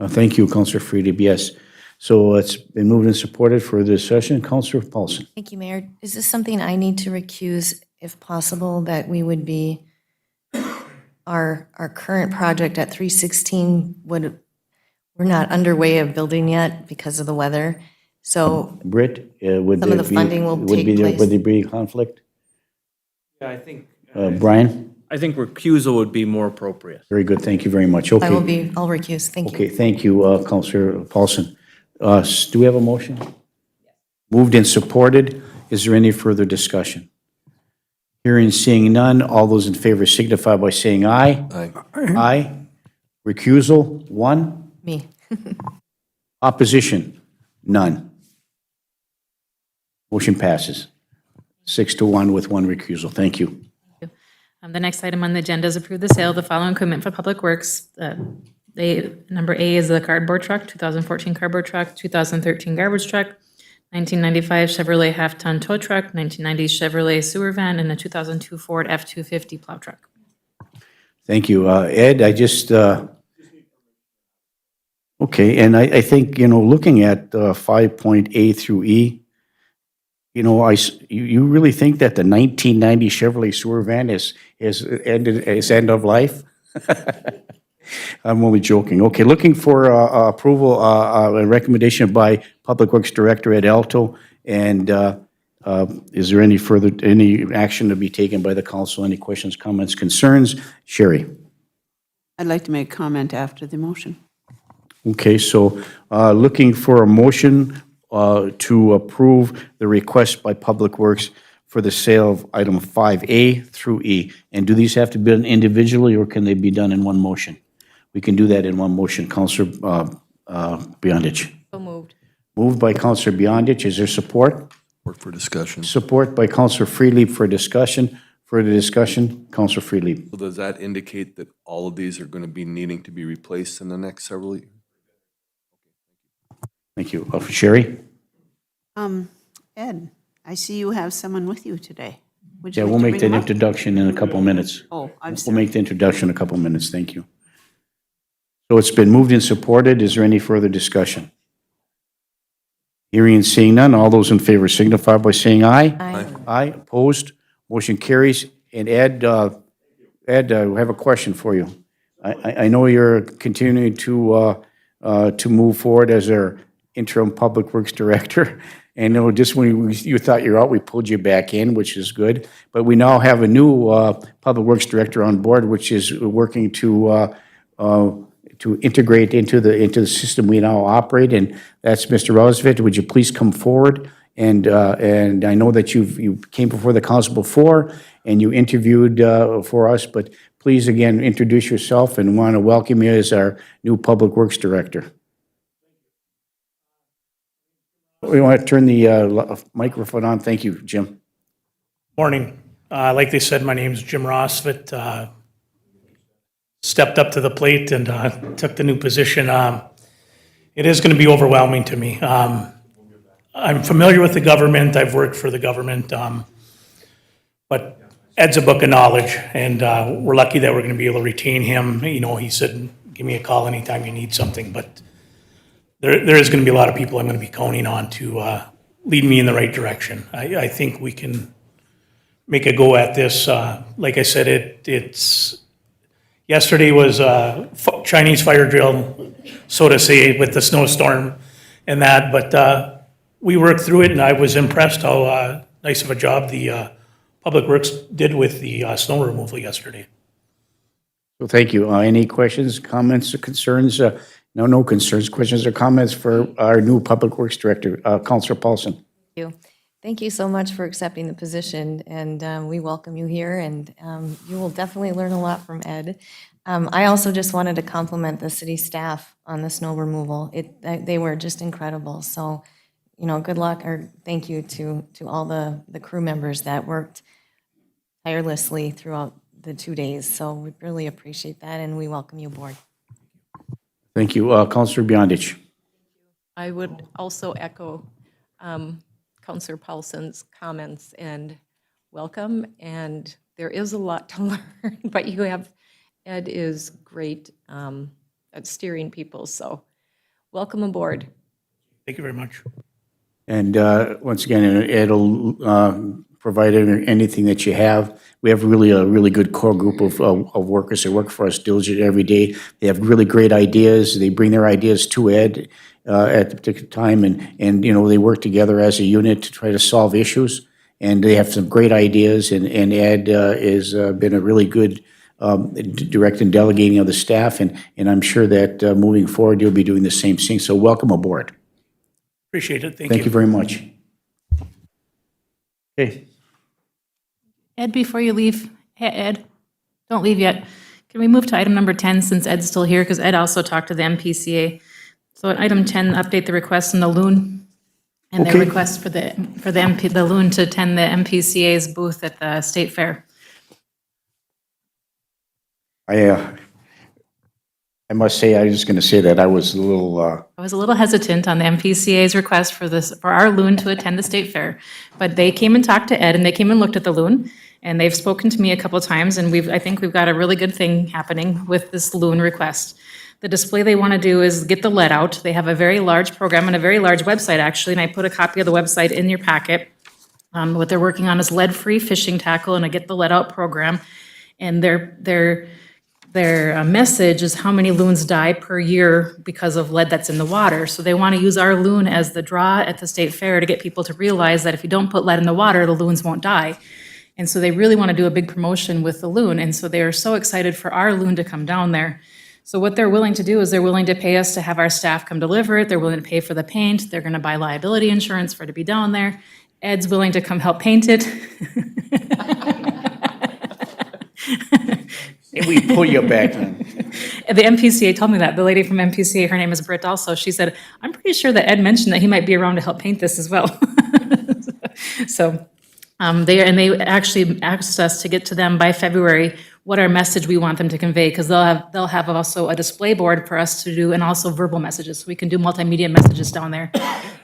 Thank you, Councillor Freelieb. Yes. So it's been moved and supported for this session. Councillor Paulson. Thank you, Mayor. Is this something I need to recuse, if possible, that we would be, our current project at 316 we're not underway of building yet because of the weather, so Britt, would Some of there the be, funding will take place. would there be a conflict? Yeah, I think, Brian? I think recusal would be more appropriate. Very good. Thank you very much. I'll Okay. recuse. Thank you. Okay, thank you, Councillor Paulson. Do we have a motion? Moved and supported. Is there any further discussion? Hearing and seeing none, all those in favor signify by saying aye. Aye. Aye. Recusal, one. Me. Opposition, none. Motion passes. 6-1 with one recusal. Thank you. The next item on the agenda is approve the sale of the following equipment for Public Works. Number A is the cardboard truck, 2014 cardboard truck, 2013 garbage truck, 1995 Chevrolet half-ton tow truck, 1990 Chevrolet sewer van, and a 2002 Ford F-250 plow truck. Thank you. Ed, I just, okay, and I think, looking at 5.A through E, you really think that the 1990 Chevrolet sewer van is end of life? I'm only joking. Okay, looking for approval, a recommendation by Public Works Director Ed Alto, and is there any action to be taken by the council? Any questions, comments, concerns? Sherry? I'd like to make a comment after the motion. Okay, so looking for a motion to approve the request by Public Works for the sale of item 5A through E. And do these have to be done individually, or can they be done in one motion? We can do that in one motion. Counselor Beyondich. So moved. Moved by Counselor Beyondich. Is there support? Work for discussion. Support by Counselor Freely for discussion. Further discussion, Counselor Freely. So does that indicate that all of these are going to be needing to be replaced in the next several years? Thank you. Sherry? Ed, I see you have someone with you today. Would you Yeah, like we'll to make bring that him up? introduction in a couple of minutes. Oh, I'm We'll sorry. make the introduction in a couple of minutes. Thank you. So it's been moved and supported. Is there any further discussion? Hearing and seeing none, all those in favor signify by saying aye. Aye. Aye, opposed, motion carries. And Ed, I have a question for you. I know you're continuing to move forward as our interim Public Works Director. And no, just when you thought you're out, we pulled you back in, which is good. But we now have a new Public Works Director on board, which is working to integrate into the system we now operate, and that's Mr. Rosvit. Would you please come forward? And I know that you came before the council before, and you interviewed for us, but please again introduce yourself, and want to welcome you as our new Public Works Director. We want to turn the microphone on. Thank you, Jim. Morning. Like they said, my name's Jim Rosvit. Stepped up to the plate and took the new position. It is going to be overwhelming to me. I'm familiar with the government. I've worked for the government. But Ed's a book of knowledge, and we're lucky that we're going to be able to retain him. He said, give me a call anytime you need something. But there is going to be a lot of people I'm going to be counting on to lead me in the right direction. I think we can make a go at this. Like I said, yesterday was a Chinese fire drill, so to say, with the snowstorm and that. But we worked through it, and I was impressed how nice of a job the Public Works did with the snow removal yesterday. So thank you. Any questions, comments, or concerns? No concerns, questions, or comments for our new Public Works Director, Councilor Paulson. Thank you. Thank you so much for accepting the position, and we welcome you here, and you will definitely learn a lot from Ed. I also just wanted to compliment the city staff on the snow removal. They were just incredible. So, good luck, or thank you to all the crew members that worked tirelessly throughout the 2 days. So we really appreciate that, and we welcome you aboard. Thank you. Councilor Beyondich. I would also echo Councilor Paulson's comments and welcome. And there is a lot to learn, but Ed is great at steering people. So welcome aboard. Thank you very much. And once again, Ed will provide anything that you have. We have a really good core group of workers that work for us diligently every day. They have really great ideas. They bring their ideas to Ed at the particular time, and they work together as a unit to try to solve issues. And they have some great ideas, and Ed has been a really good direct and delegating of the staff, and I'm sure that moving forward, you'll be doing the same thing. So welcome aboard. Appreciate it. Thank you very much. Okay. Ed, before you leave, hey, Ed, don't leave yet. Can we move to item number 10 since Ed's still here? Because Ed also talked to the MPCA. So at item 10, update the request in the loon and the Okay. request for the loon to attend the MPCA's booth at the State Fair. I must say, I was just going to say that I was a little, I was a little hesitant on the MPCA's request for our loon to attend the State Fair, but they came and talked to Ed, and they came and looked at the loon, And they've spoken to me a couple of times, and I think we've got a really good thing happening with this loon request. The display they want to do is get the lead out. They have a very large program and a very large website, actually, and I put a copy of the website in your packet. What they're working on is lead-free fishing tackle and a Get the Lead Out program. And their message is how many loons die per year because of lead that's in the water. So they want to use our loon as the draw at the state fair to get people to realize that if you don't put lead in the water, the loons won't die. And so they really want to do a big promotion with the loon. And so they are so excited for our loon to come down there. So what they're willing to do is they're willing to pay us to have our staff come deliver it. They're willing to pay for the paint. They're going to buy liability insurance for it to be down there. Ed's willing to come help paint it. And we pull you back in. The MPCA told me that. The lady from MPCA, her name is Britt also, she said, I'm pretty sure that Ed mentioned that he might be around to help paint this as well. So they actually asked us to get to them by February what our message we want them to convey, because they'll have also a display board for us to do, and also verbal messages. So we can do multimedia messages down there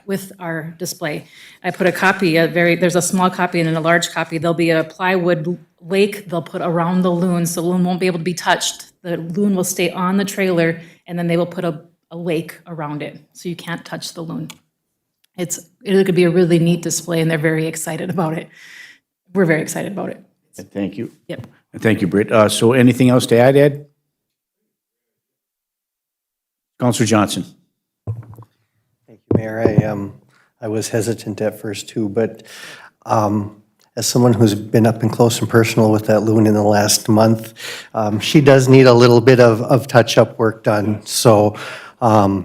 with our display. I put a copy, there's a small copy and then a large copy. There'll be a plywood lake they'll put around the loon, so the loon won't be able to be touched. The loon will stay on the trailer, and then they will put a lake around it, so you can't touch the loon. It could be a really neat display, and they're very excited about it. We're very excited about it. Thank you. Yep. Thank you, Britt. So anything else to add, Ed? Councilor Johnson. Thank you, Mayor. I was hesitant at first too, but as someone who's been up and close and personal with that loon in the last month, she does need a little bit of touch-up work done. So I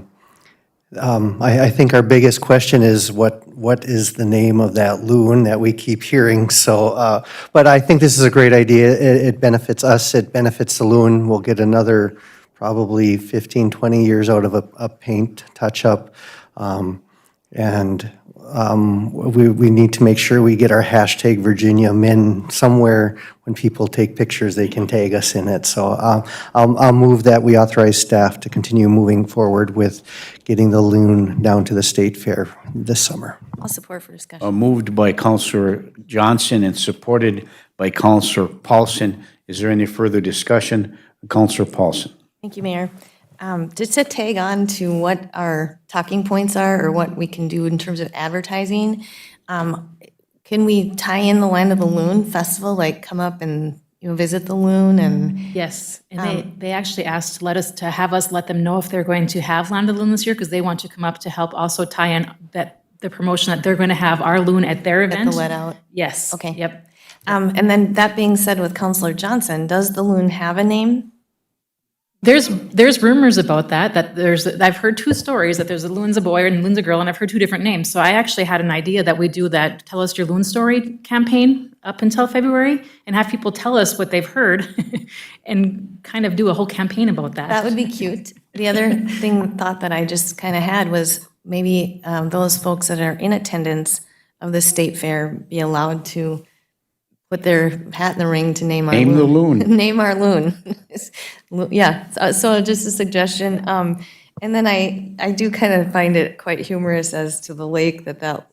think our biggest question is what is the name of that loon that we keep hearing? So, but I think this is a great idea. It benefits us. It benefits the loon. We'll get another probably 15, 20 years out of a paint touch-up. And we need to make sure we get our hashtag Virginia Min somewhere. When people take pictures, they can tag us in it. So I'll move that we authorize staff to continue moving forward with getting the loon down to the state fair this summer. I'll support for discussion. Moved by Councilor Johnson and supported by Councilor Paulson. Is there any further discussion? Councilor Paulson. Thank you, Mayor. Just to tag on to what our talking points are or what we can do in terms of advertising, can we tie in the Land of the Loon Festival, like come up and visit the loon and? Yes, and they actually asked to have us let them know if they're going to have Land of the Loon this year, because they want to come up to help also tie in the promotion that they're going to have our loon at their event. Get the lead out? Yes. Okay. Yep. And then that being said, with Councilor Johnson, does the loon have a name? There's rumors about that I've heard two stories, that there's a loon's a boy and loon's a girl, and I've heard two different names. So I actually had an idea that we do that Tell Us Your Loon Story campaign up until February and have people tell us what they've heard and kind of do a whole campaign about that. That would be cute. The other thought that I just kind of had was maybe those folks that are in attendance of the state fair be allowed to put their hat in the ring to name our loon. Name the loon. Name our loon. Yeah, so just a suggestion. And then I do kind of find it quite humorous as to the lake that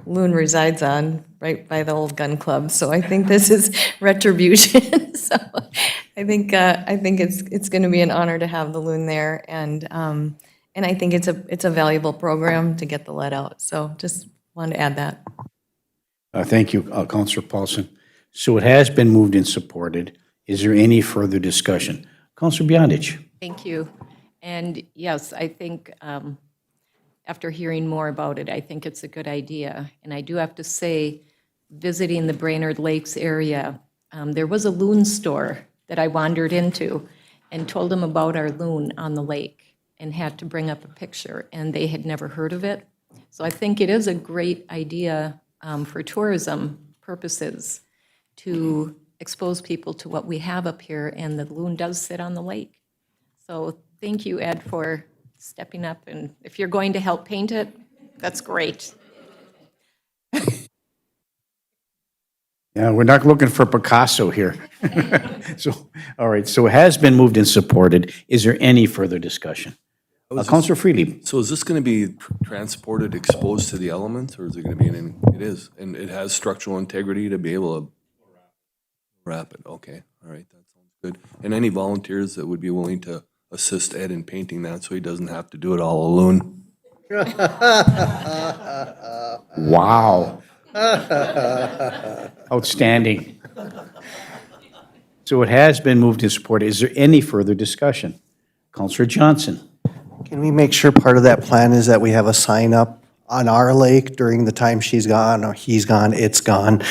loon resides on, right by the old gun club. So I think this is retribution. So I think it's going to be an honor to have the loon there, and I think it's a valuable program to get the lead out. So just wanted to add that. Thank you, Councilor Paulson. So it has been moved and supported. Is there any further discussion? Councilor Beyondich. Thank you. And yes, I think after hearing more about it, I think it's a good idea. And I do have to say, visiting the Brainerd Lakes area, there was a loon store that I wandered into and told them about our loon on the lake and had to bring up a picture, and they had never heard of it. So I think it is a great idea for tourism purposes to expose people to what we have up here, and the loon does sit on the lake. So thank you, Ed, for stepping up, and if you're going to help paint it, that's great. Yeah, we're not looking for Picasso here. So, all right, so it has been moved and supported. Is there any further discussion? Councilor Freely. So is this going to be transported, exposed to the elements, or is it going to be it is, and it has structural integrity to be able to? Rapid, okay, all right, that sounds good. And any volunteers that would be willing to assist Ed in painting that so he doesn't have to do it all alone? Wow. Outstanding. So it has been moved and supported. Is there any further discussion? Counselor Johnson? Can we make sure part of that plan is that we have a sign up on our lake during the time she's gone, or he's gone, it's gone?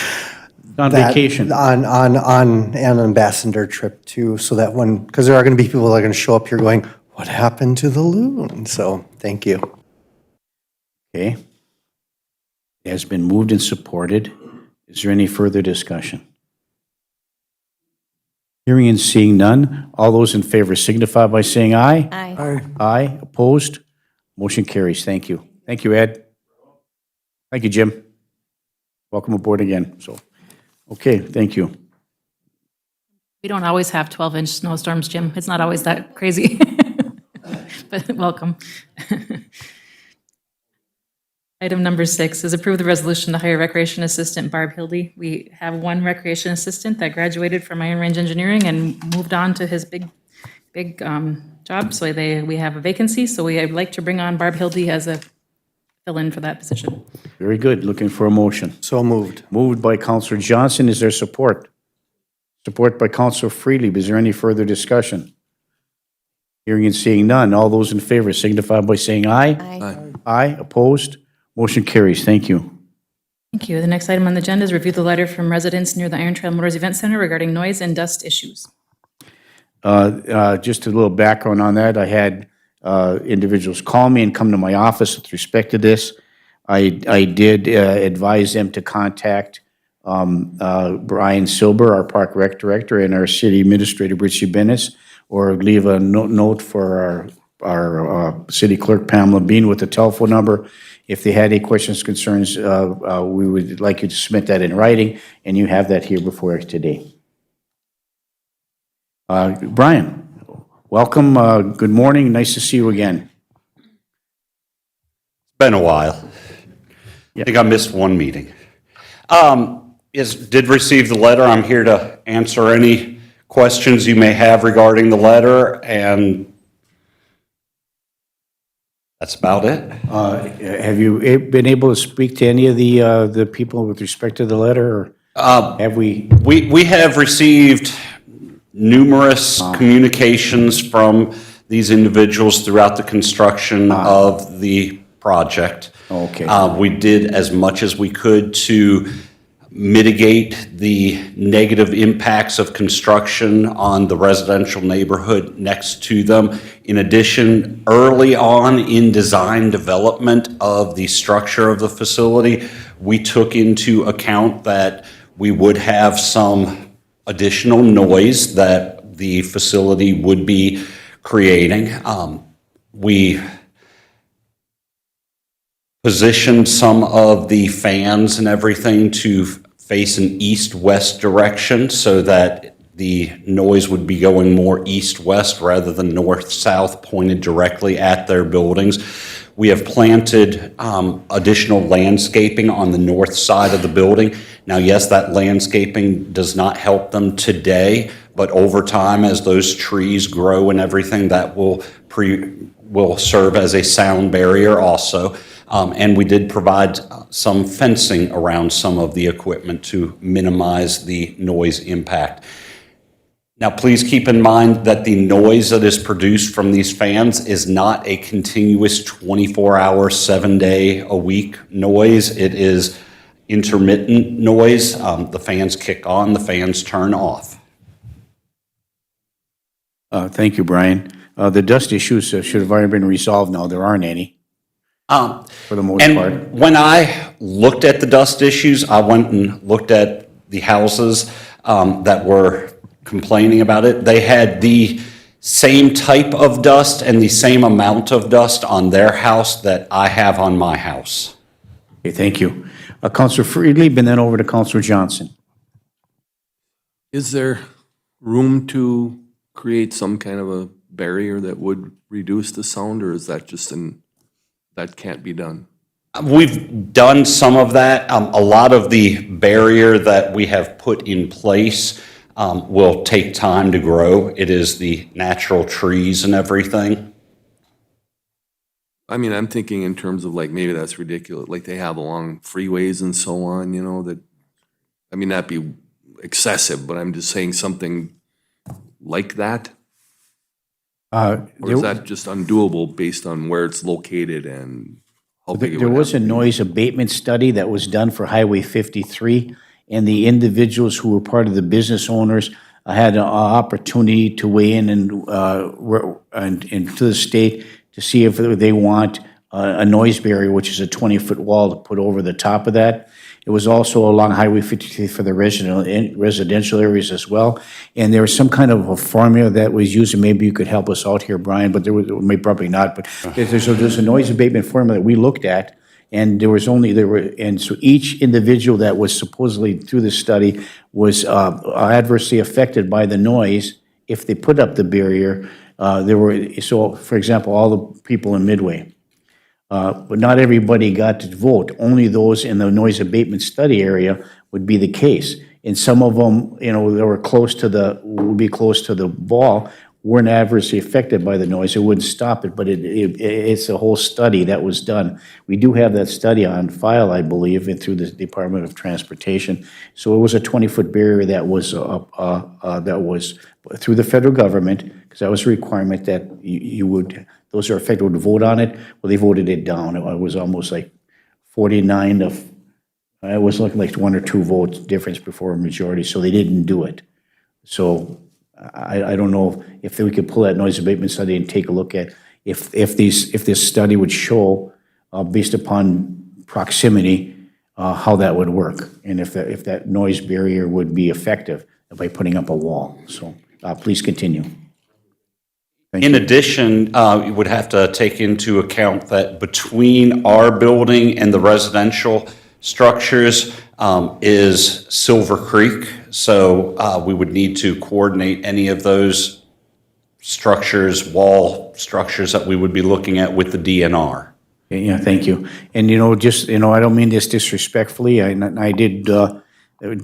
On that- vacation. On an ambassador trip too, so that when, because there are going to be people that are going to show up here going, what happened to the loon? So, thank you. Okay. It has been moved and supported. Is there any further discussion? Hearing and seeing none, all those in favor signify by saying aye. Aye. Aye. Aye, opposed? Motion carries. Thank you. Thank you, Ed. Thank you, Jim. Welcome aboard again. So, okay, thank you. We don't always have 12-inch snowstorms, Jim. It's not always that crazy. But welcome. Item number 6 is approve the resolution to hire recreation assistant Barb Hildy. We have one recreation assistant that graduated from Iron Range Engineering and moved on to his big job. So we have a vacancy, so we would like to bring on Barb Hildy as a fill-in for that position. Very good. Looking for a motion. So moved. Moved by Counselor Johnson. Is there support? Support by Counselor Freely. Is there any further discussion? Hearing and seeing none. All those in favor signify by saying aye. Aye. Aye, opposed? Motion carries. Thank you. Thank you. The next item on the agenda is review the letter from residents near the Iron Trail Motors Event Center regarding noise and dust issues. Just a little background on that. I had individuals call me and come to my office with respect to this. I did advise them to contact Brian Silber, our Park Rec Director, and our City Administrator, Richie Bennis, or leave a note for our City Clerk, Pamela Bean, with the telephone number. If they had any questions, concerns, we would like you to submit that in writing, and you have that here before us today. Brian, welcome. Good morning. Nice to see you again. Been a while. I think I missed one meeting. Did receive the letter. I'm here to answer any questions you may have regarding the letter, and that's about it. Have you been able to speak to any of the people with respect to the letter, or have we? We have received numerous communications from these individuals throughout the construction of the project. Okay. We did as much as we could to mitigate the negative impacts of construction on the residential neighborhood next to them. In addition, early on in design development of the structure of the facility, we took into account that we would have some additional noise that the facility would be creating. We positioned some of the fans and everything to face an east-west direction so that the noise would be going more east-west rather than north-south, pointed directly at their buildings. We have planted additional landscaping on the north side of the building. Now, yes, that landscaping does not help them today, but over time, as those trees grow and everything, that will serve as a sound barrier also. And we did provide some fencing around some of the equipment to minimize the noise impact. Now, please keep in mind that the noise that is produced from these fans is not a continuous 24-hour, 7-day-a-week noise. It is intermittent noise. The fans kick on, the fans turn off. Thank you, Brian. The dust issues should have already been resolved now. There aren't any, for the most part. And when I looked at the dust issues, I went and looked at the houses that were complaining about it. They had the same type of dust and the same amount of dust on their house that I have on my house. Okay, thank you. Counselor Freely, and then over to Counselor Johnson. Is there room to create some kind of a barrier that would reduce the sound, or is that just that can't be done? We've done some of that. A lot of the barrier that we have put in place will take time to grow. It is the natural trees and everything. I mean, I'm thinking in terms of like, maybe that's ridiculous, like they have along freeways and so on, you know, that, I mean, that'd be excessive, but I'm just saying something like that? Or is that just undoable based on where it's located and how big it There would was a have to be? noise abatement study that was done for Highway 53, and the individuals who were part of the business owners had an opportunity to weigh in and to the state to see if they want a noise barrier, which is a 20-foot wall to put over the top of that. It was also along Highway 53 for the residential areas as well. And there was some kind of a formula that was used, and maybe you could help us out here, Brian, but there was, maybe probably not, but there's a noise abatement formula that we looked at, and and so each individual that was supposedly through the study was adversely affected by the noise if they put up the barrier. So for example, all the people in Midway, but not everybody got to vote. Only those in the noise abatement study area would be the case. And some of them, that were would be close to the ball, weren't adversely affected by the noise. It wouldn't stop it, but it's a whole study that was done. We do have that study on file, I believe, and through the Department of Transportation. So it was a 20-foot barrier that was through the federal government, because that was a requirement that those who are affected would vote on it. Well, they voted it down. It was almost like 49 to, it was looking like 1 or 2 votes difference before a majority, so they didn't do it. So I don't know if we could pull that noise abatement study and take a look at if this study would show, based upon proximity, how that would work, and if that noise barrier would be effective by putting up a wall. So please continue. In addition, you would have to take into account that between our building and the residential structures is Silver Creek. So we would need to coordinate any of those structures, wall structures that we would be looking at with the DNR. Yeah, thank you. And, I don't mean this disrespectfully. I did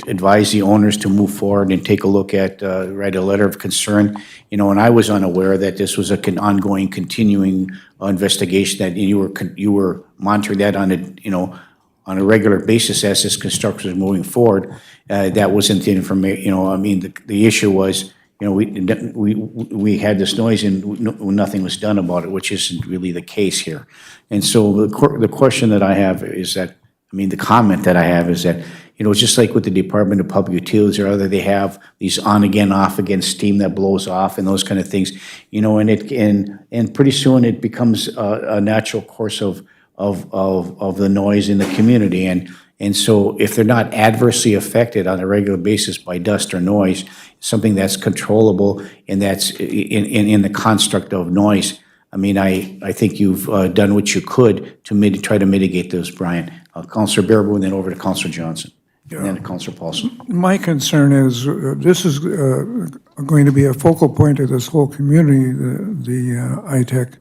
advise the owners to move forward and take a look at, write a letter of concern, and I was unaware that this was an ongoing, continuing investigation, that you were monitoring that on a regular basis as this construction is moving forward. That wasn't the information, the issue was, we had this noise and nothing was done about it, which isn't really the case here. And so the question that I have is that, the comment that I have is that, just like with the Department of Public Utilities, they have these on-again, off-again steam that blows off and those kind of things, and pretty soon it becomes a natural course of the noise in the community. And so if they're not adversely affected on a regular basis by dust or noise, something that's controllable and that's in the construct of noise, I think you've done what you could to try to mitigate those, Brian. Councilor Bearable, and then over to Councilor Johnson, and then to Councilor Paulson. My concern is, this is going to be a focal point of this whole community, the ITEC.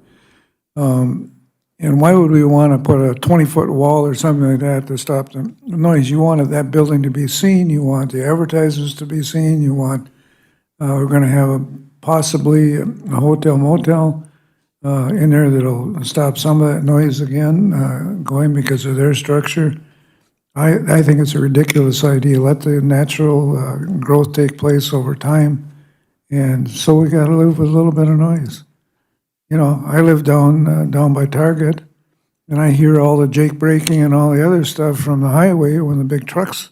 And why would we want to put a 20-foot wall or something like that to stop the noise? You wanted that building to be seen, you want the advertisers to be seen, you want, we're going to have possibly a hotel motel in there that'll stop some of that noise again going because of their structure. I think it's a ridiculous idea. Let the natural growth take place over time. And so we got to live with a little bit of noise. I live down by Target, and I hear all the jake braking and all the other stuff from the highway when the big trucks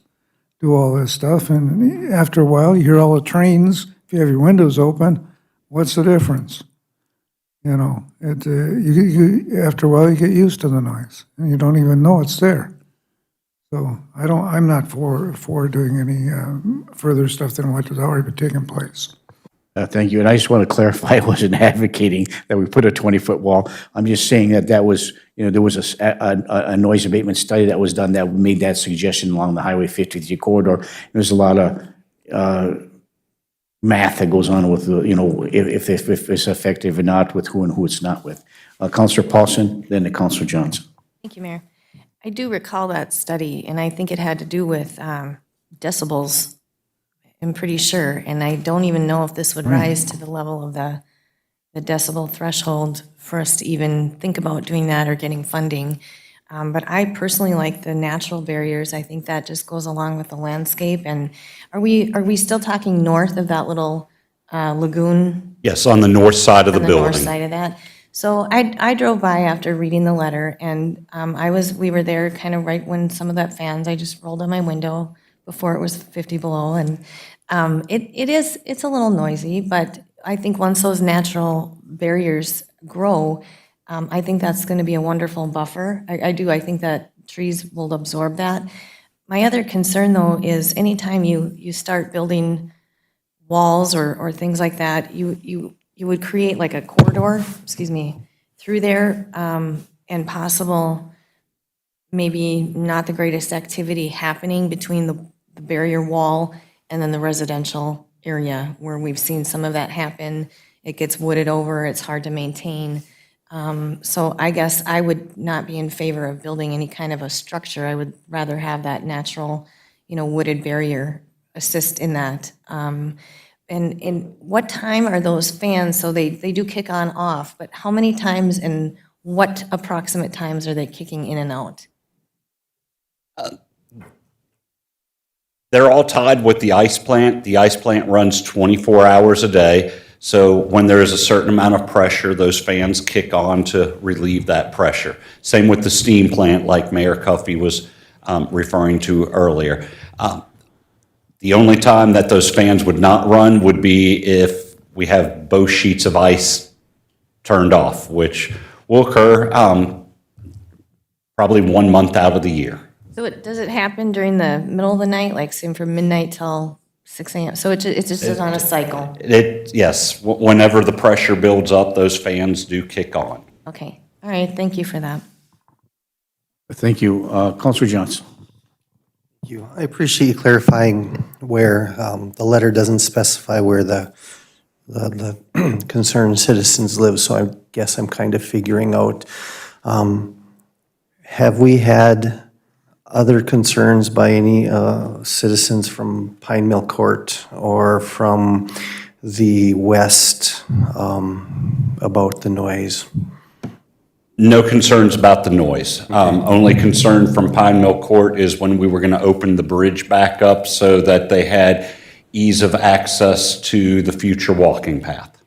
do all this stuff. And after a while, you hear all the trains. If you have your windows open, what's the difference? After a while, you get used to the noise, and you don't even know it's there. So I'm not for doing any further stuff than what has already been taking place. Thank you. And I just want to clarify, I wasn't advocating that we put a 20-foot wall. I'm just saying that was, there was a noise abatement study that was done that made that suggestion along the Highway 53 corridor. There's a lot of math that goes on with, if it's effective or not, with who and who it's not with. Councilor Paulson, then to Councilor Johnson. Thank you, Mayor. I do recall that study, and I think it had to do with decibels am pretty sure, and I don't even know if this would rise to the level of the decibel threshold for us to even think about doing that or getting funding. But I personally like the natural barriers. I think that just goes along with the landscape. And are we still talking north of that little lagoon Yes, on the north side of the on the north building. side of that? So I drove by after reading the letter, and we were there kind of right when some of that fans, I just rolled down my window before it was 50 below, and it's a little noisy, but I think once those natural barriers grow, I think that's going to be a wonderful buffer. I do, I think that trees will absorb that. My other concern, though, is anytime you start building walls or things like that, you would create like a corridor, through there, and possible, maybe not the greatest activity happening between the barrier wall and then the residential area, where we've seen some of that happen. It gets wooded over, it's hard to maintain. So I guess I would not be in favor of building any kind of a structure. I would rather have that natural, wooded barrier assist in that. And what time are those fans? So they do kick on off, but how many times and what approximate times are they kicking in and out? They're all tied with the ice plant. The ice plant runs 24 hours a day. So when there is a certain amount of pressure, those fans kick on to relieve that pressure. Same with the steam plant, like Mayor Cuffey was referring to earlier. The only time that those fans would not run would be if we have both sheets of ice turned off, which will occur probably 1 month out of the year. So does it happen during the middle of the night, like say from midnight till 6 a.m.? So it's just on a cycle? Yes, whenever the pressure builds up, those fans do kick on. Okay, all right, thank you for that. Thank you. Councilor Johnson. Thank you. I appreciate you clarifying where the letter doesn't specify where the concerned citizens live, so I guess I'm kind of figuring out, have we had other concerns by any citizens from Pine Mill Court or from the west about the noise? No concerns about the noise. Only concern from Pine Mill Court is when we were going to open the bridge back up so that they had ease of access to the future walking path.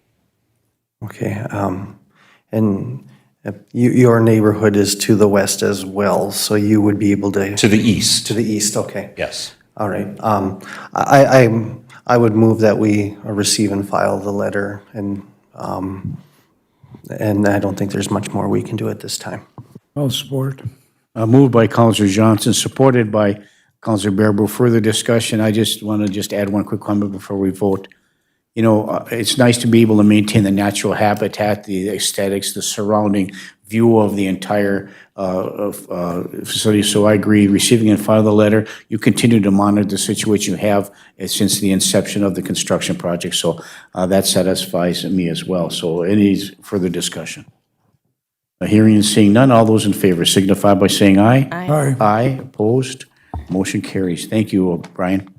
Okay, and your neighborhood is to the west as well, so you would be able to... To the east. To the east, okay. Yes. All right. I would move that we receive and file the letter, and I don't think there's much more we can do at this time. I'll support. Moved by Councilor Johnson, supported by Councilor Bearable. Further discussion, I just want to add one quick comment before we vote. It's nice to be able to maintain the natural habitat, the aesthetics, the surrounding view of the entire facility. So I agree, receiving and file the letter. You continue to monitor the situation you have since the inception of the construction project. So that satisfies me as well. So any further discussion? Hearing and seeing none, all those in favor signify by saying aye. Aye. Aye, opposed, motion carries. Thank you, Brian.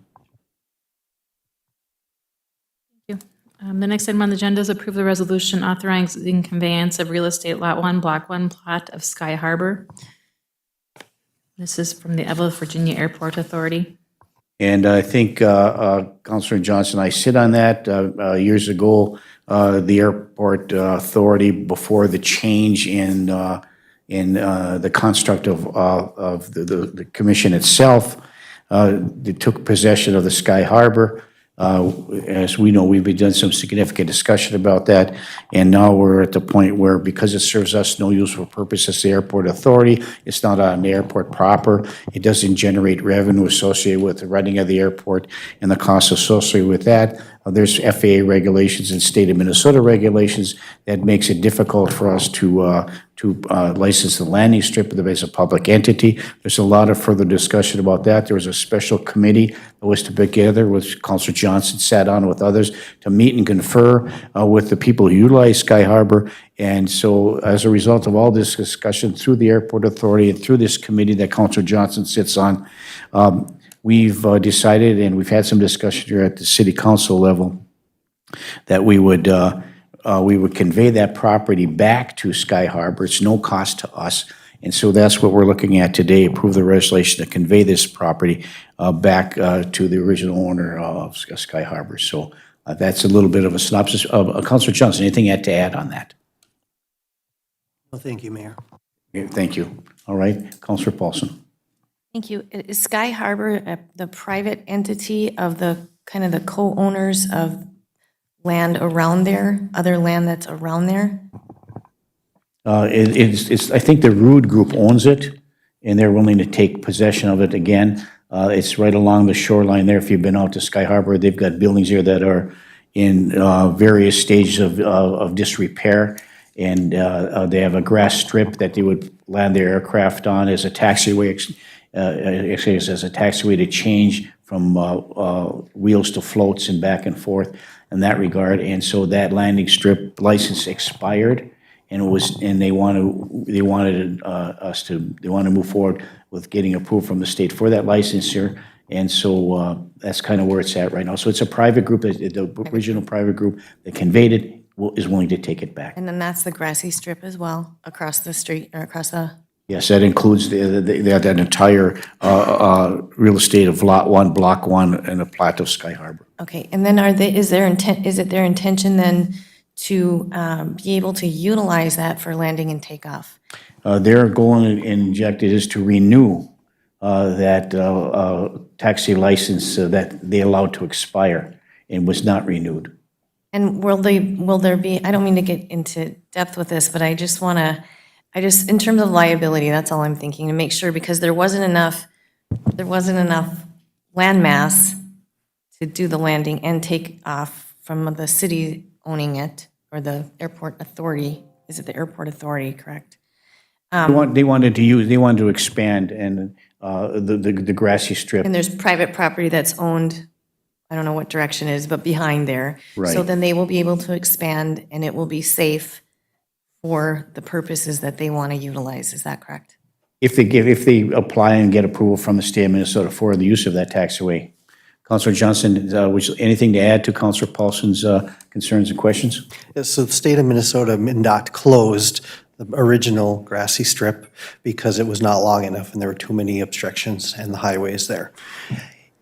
The next item on the agenda is approve the resolution authorizing conveyance of real estate Lot 1, Block 1 plot of Sky Harbor. This is from the Evelyn, Virginia Airport Authority. And I think, Councilor Johnson, I sit on that years ago, the airport authority, before the change in the construct of the commission itself, they took possession of the Sky Harbor. As we know, we've done some significant discussion about that, and now we're at the point where, because it serves us no useful purpose as the airport authority, it's not on the airport proper, it doesn't generate revenue associated with the running of the airport and the costs associated with that. There's FAA regulations and state of Minnesota regulations that makes it difficult for us to license the landing strip as a public entity. There's a lot of further discussion about that. There was a special committee that was to be together, which Councilor Johnson sat on with others, to meet and confer with the people who utilize Sky Harbor. And so as a result of all this discussion through the airport authority and through this committee that Councilor Johnson sits on, we've decided, and we've had some discussion here at the city council level, that we would convey that property back to Sky Harbor. It's no cost to us. And so that's what we're looking at today, approve the resolution to convey this property back to the original owner of Sky Harbor. So that's a little bit of a synopsis. Councilor Johnson, anything you had to add on that? Well, thank you, Mayor. Okay, thank you. All right, Councilor Paulson. Thank you. Is Sky Harbor the private entity of the, kind of the co-owners of land around there, other land that's around there? It's, I think the Rude Group owns it, and they're willing to take possession of it again. It's right along the shoreline there. If you've been out to Sky Harbor, they've got buildings here that are in various stages of disrepair. And they have a grass strip that they would land their aircraft on as a taxiway, as a taxiway to change from wheels to floats and back and forth in that regard. And so that landing strip license expired, and they wanted us to move forward with getting approval from the state for that licensure. And so that's kind of where it's at right now. So it's a private group, the original private group that conveyed it is willing to take it back. And then that's the grassy strip as well, across the street, or across the, Yes, that includes that entire real estate of Lot 1, Block 1, and a plat of Sky Harbor. okay. And then is it their intention then to be able to utilize that for landing and takeoff? Their goal and injected is to renew that taxi license that they allowed to expire and was not renewed. And will there be, I don't mean to get into depth with this, but I just want to, in terms of liability, that's all I'm thinking, to make sure, because there wasn't enough land mass to do the landing and take off from the city owning it, or the airport authority. Is it the airport authority, correct? They wanted to expand and the grassy strip. And there's private property that's owned, I don't know what direction it is, but behind there. Right. So then they will be able to expand, and it will be safe for the purposes that they want to utilize. Is that correct? If they apply and get approval from the state of Minnesota for the use of that taxiway. Councilor Johnson, anything to add to Councilor Paulson's concerns and questions? Yes, so the state of Minnesota, MnDOT, closed the original grassy strip because it was not long enough and there were too many obstructions and the highways there.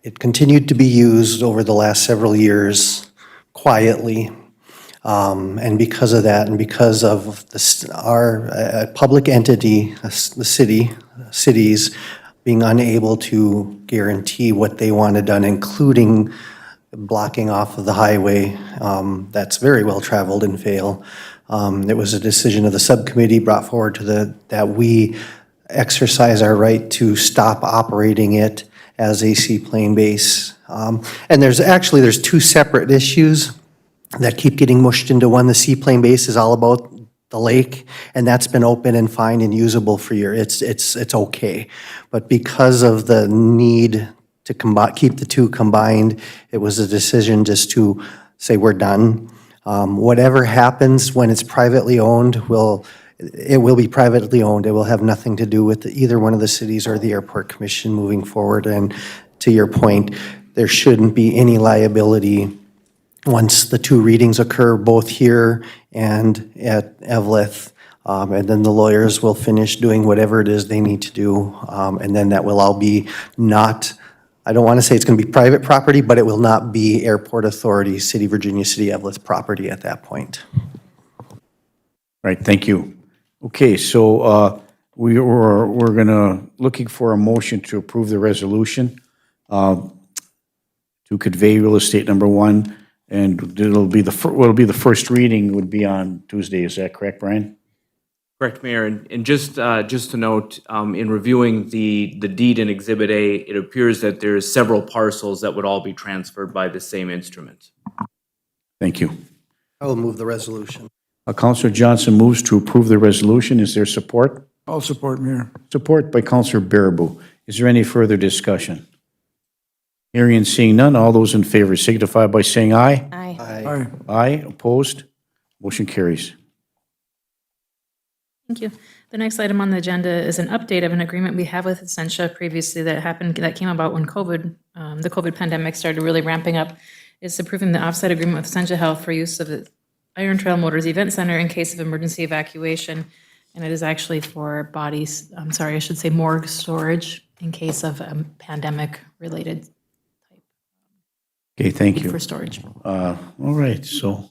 It continued to be used over the last several years quietly. And because of that, and because of our public entity, the cities being unable to guarantee what they wanted done, including blocking off of the highway, that's very well traveled and fail. It was a decision of the subcommittee brought forward that we exercise our right to stop operating it as a seaplane base. And there's two separate issues that keep getting mushed into one. The seaplane base is all about the lake, and that's been open and fine and usable for years. It's okay. But because of the need to keep the two combined, it was a decision just to say we're done. Whatever happens when it's privately owned it will be privately owned. It will have nothing to do with either one of the cities or the airport commission moving forward. And to your point, there shouldn't be any liability once the two readings occur, both here and at Evelyn. And then the lawyers will finish doing whatever it is they need to do. And then that will all be I don't want to say it's going to be private property, but it will not be Airport Authority, City, Virginia City, Evelyn property at that point. Right, thank you. Okay, so we're looking for a motion to approve the resolution to convey real estate number 1, and it'll be the first reading would be on Tuesday. Is that correct, Brian? Correct, Mayor. And just to note, in reviewing the deed in Exhibit A, it appears that there's several parcels that would all be transferred by the same instrument. Thank you. I will move the resolution. Councilor Johnson moves to approve the resolution. Is there support? I'll support, Mayor. Support by Councilor Baraboo. Is there any further discussion? Hearing and seeing none, all those in favor signify by saying aye. Aye. Aye. Aye, opposed? Motion carries. Thank you. The next item on the agenda is an update of an agreement we have with Essentia previously that came about when the COVID pandemic started really ramping up. It's approving the offsite agreement with Essentia Health for use of the Iron Trail Motors Event Center in case of emergency evacuation. And it is actually for I should say morgue storage in case of a pandemic-related Okay, thank you. for storage. All right, so,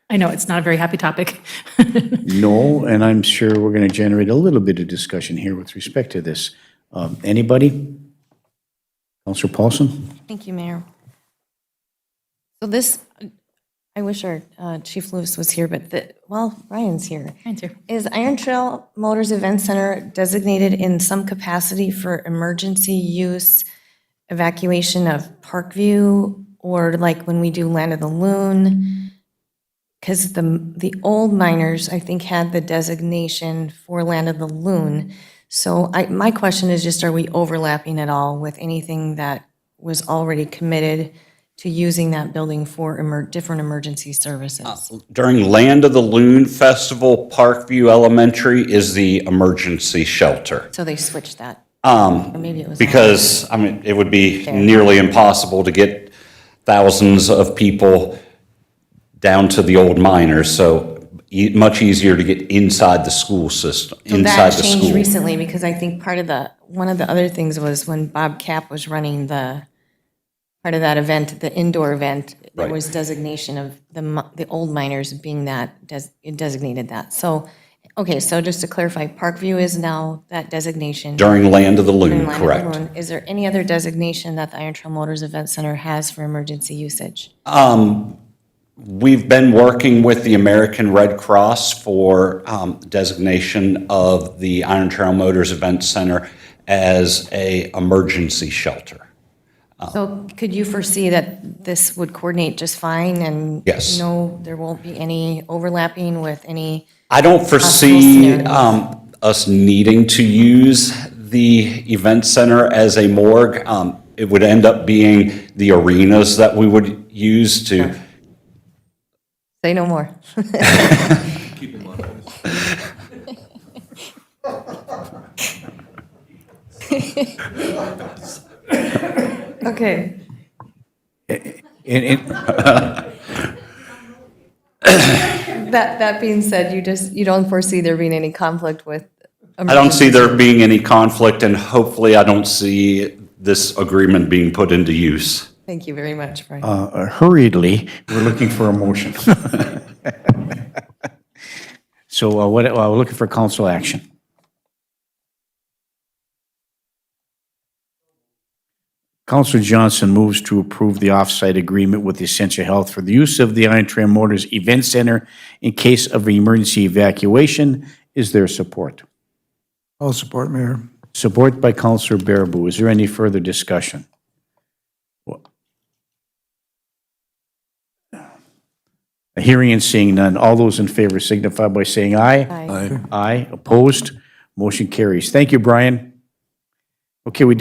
I know, it's not a very happy topic. no, and I'm sure we're going to generate a little bit of discussion here with respect to this. Anybody? Counselor Paulson? Thank you, Mayor. So this, I wish our Chief Lewis was here, but Ryan's here. Ryan's here. Is Iron Trail Motors Event Center designated in some capacity for emergency use, evacuation of Parkview, or like when we do Land of the Loon? Because the old miners, I think, had the designation for Land of the Loon. So my question is just, are we overlapping at all with anything that was already committed to using that building for different emergency services? During Land of the Loon Festival, Parkview Elementary is the emergency shelter. So they switched that? Or maybe it was. Because, I mean, it would be nearly impossible to get thousands of people down to the old miners, so much easier to get inside the school system, So inside that the changed school. recently, because I think one of the other things was when Bob Cap was running part of that event, the indoor event, there Right. was designation of the old miners being that, it designated that. So, okay, so just to clarify, Parkview is now that designation. During Land of the During Loon, Land of the correct. Loon. Is there any other designation that the Iron Trail Motors Event Center has for emergency usage? We've been working with the American Red Cross for designation of the Iron Trail Motors Event Center as a emergency shelter. So could you foresee that this would coordinate just fine and? Yes. There won't be any overlapping with any? I don't Possible foresee scenarios. us needing to use the event center as a morgue. It would end up being the arenas that we would use to. Say no more. Okay. That being said, you don't foresee there being any conflict with? I don't see there being any conflict, and hopefully I don't see this agreement being put into use. Thank you very much, Brian. Hurriedly, we're looking for a motion. So we're looking for council action. Councilor Johnson moves to approve the off-site agreement with Essentia Health for the use of the Iron Trail Motors Event Center in case of emergency evacuation. Is there support? I'll support, Mayor. Support by Councilor Baraboo. Is there any further discussion? Hearing and seeing none. All those in favor signify by saying aye. Aye. Aye. Opposed? Motion carries. Thank you, Brian. Okay, we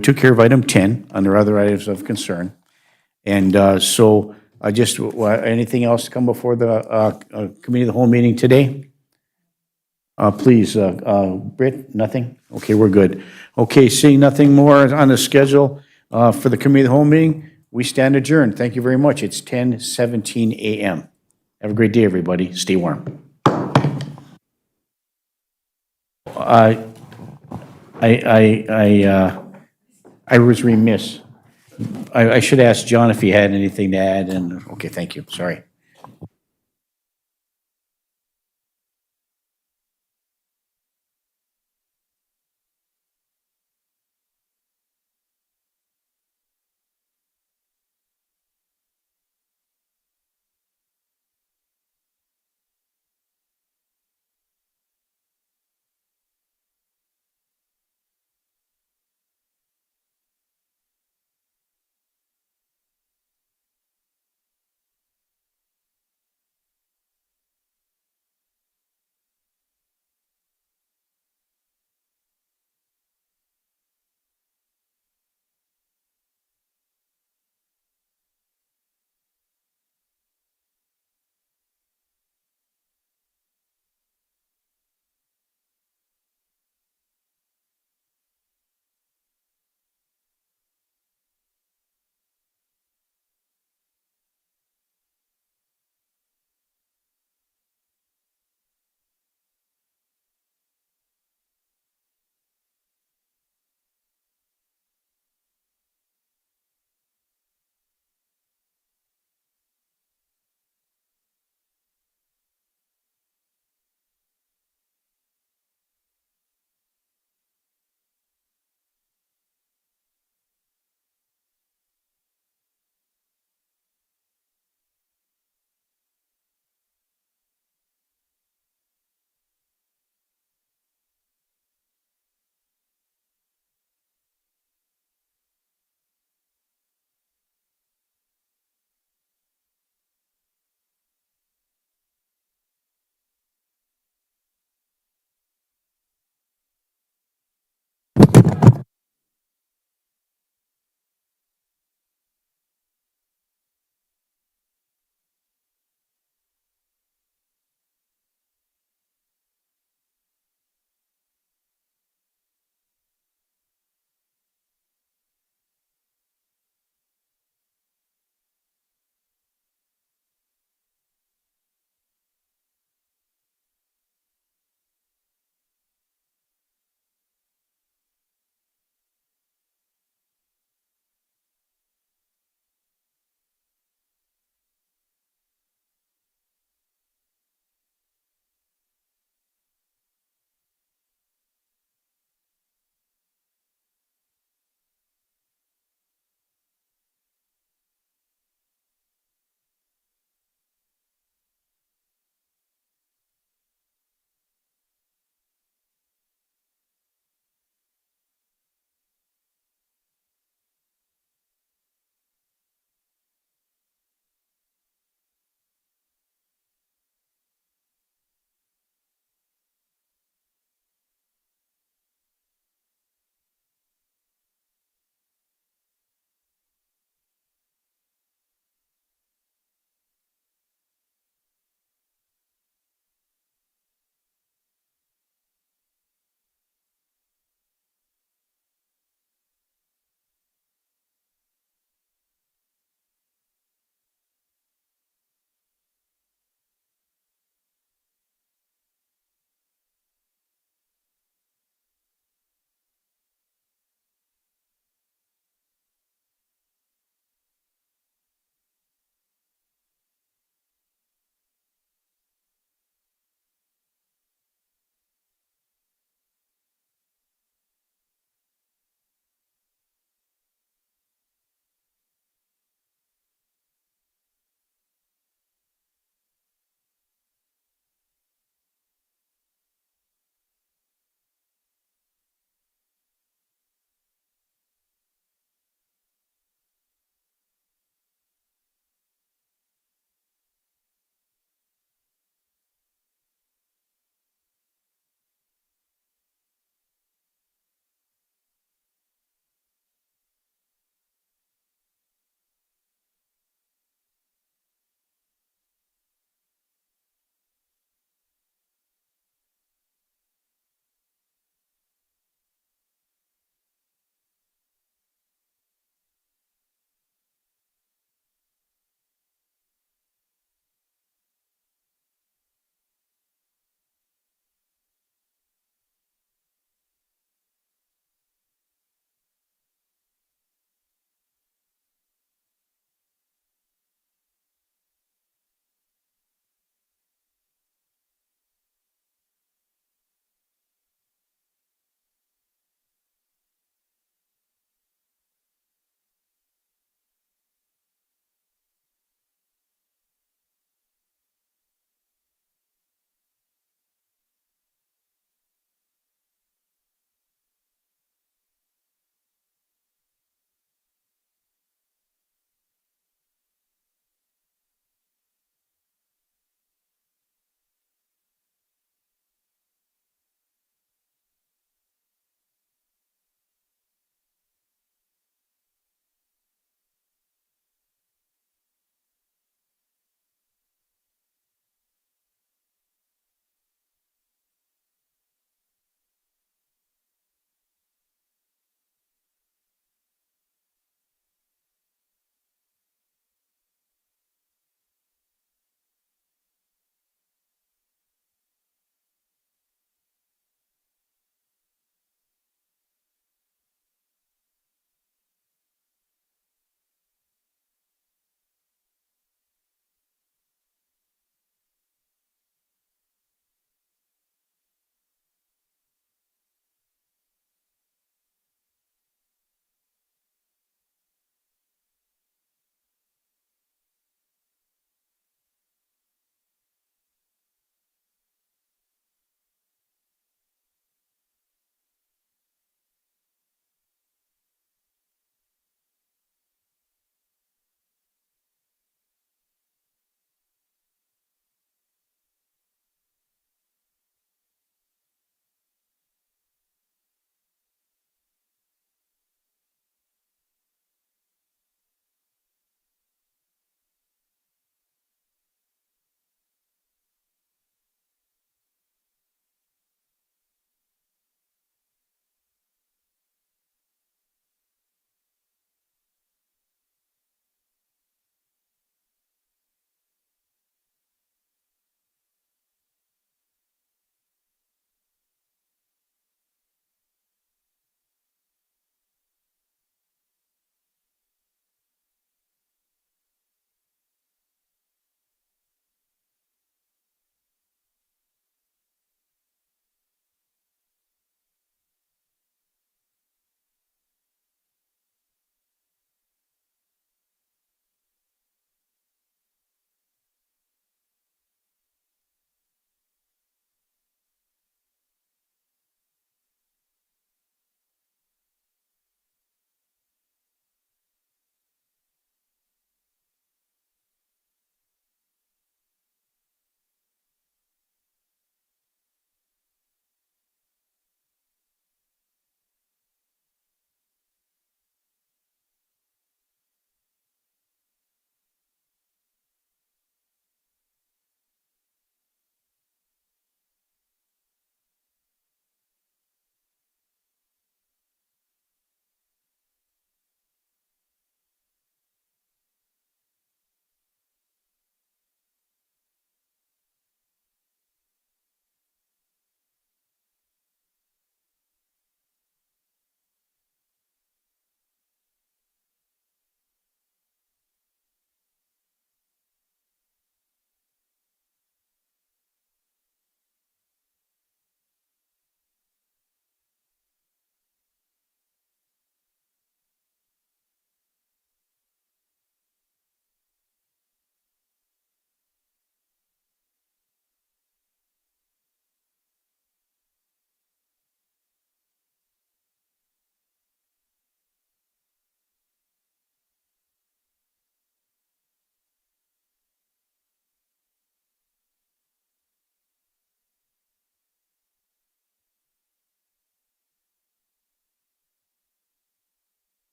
took care of item 10 under other items of concern. And so anything else to come before the committee of the whole meeting today? Please, Britt, nothing? Okay, we're good. Okay, seeing nothing more on the schedule for the committee of the whole meeting, we stand adjourned. Thank you very much. It's 10:17 a.m. Have a great day, everybody. Stay warm. I was remiss. I should ask John if he had anything to add, and, okay, thank you, sorry.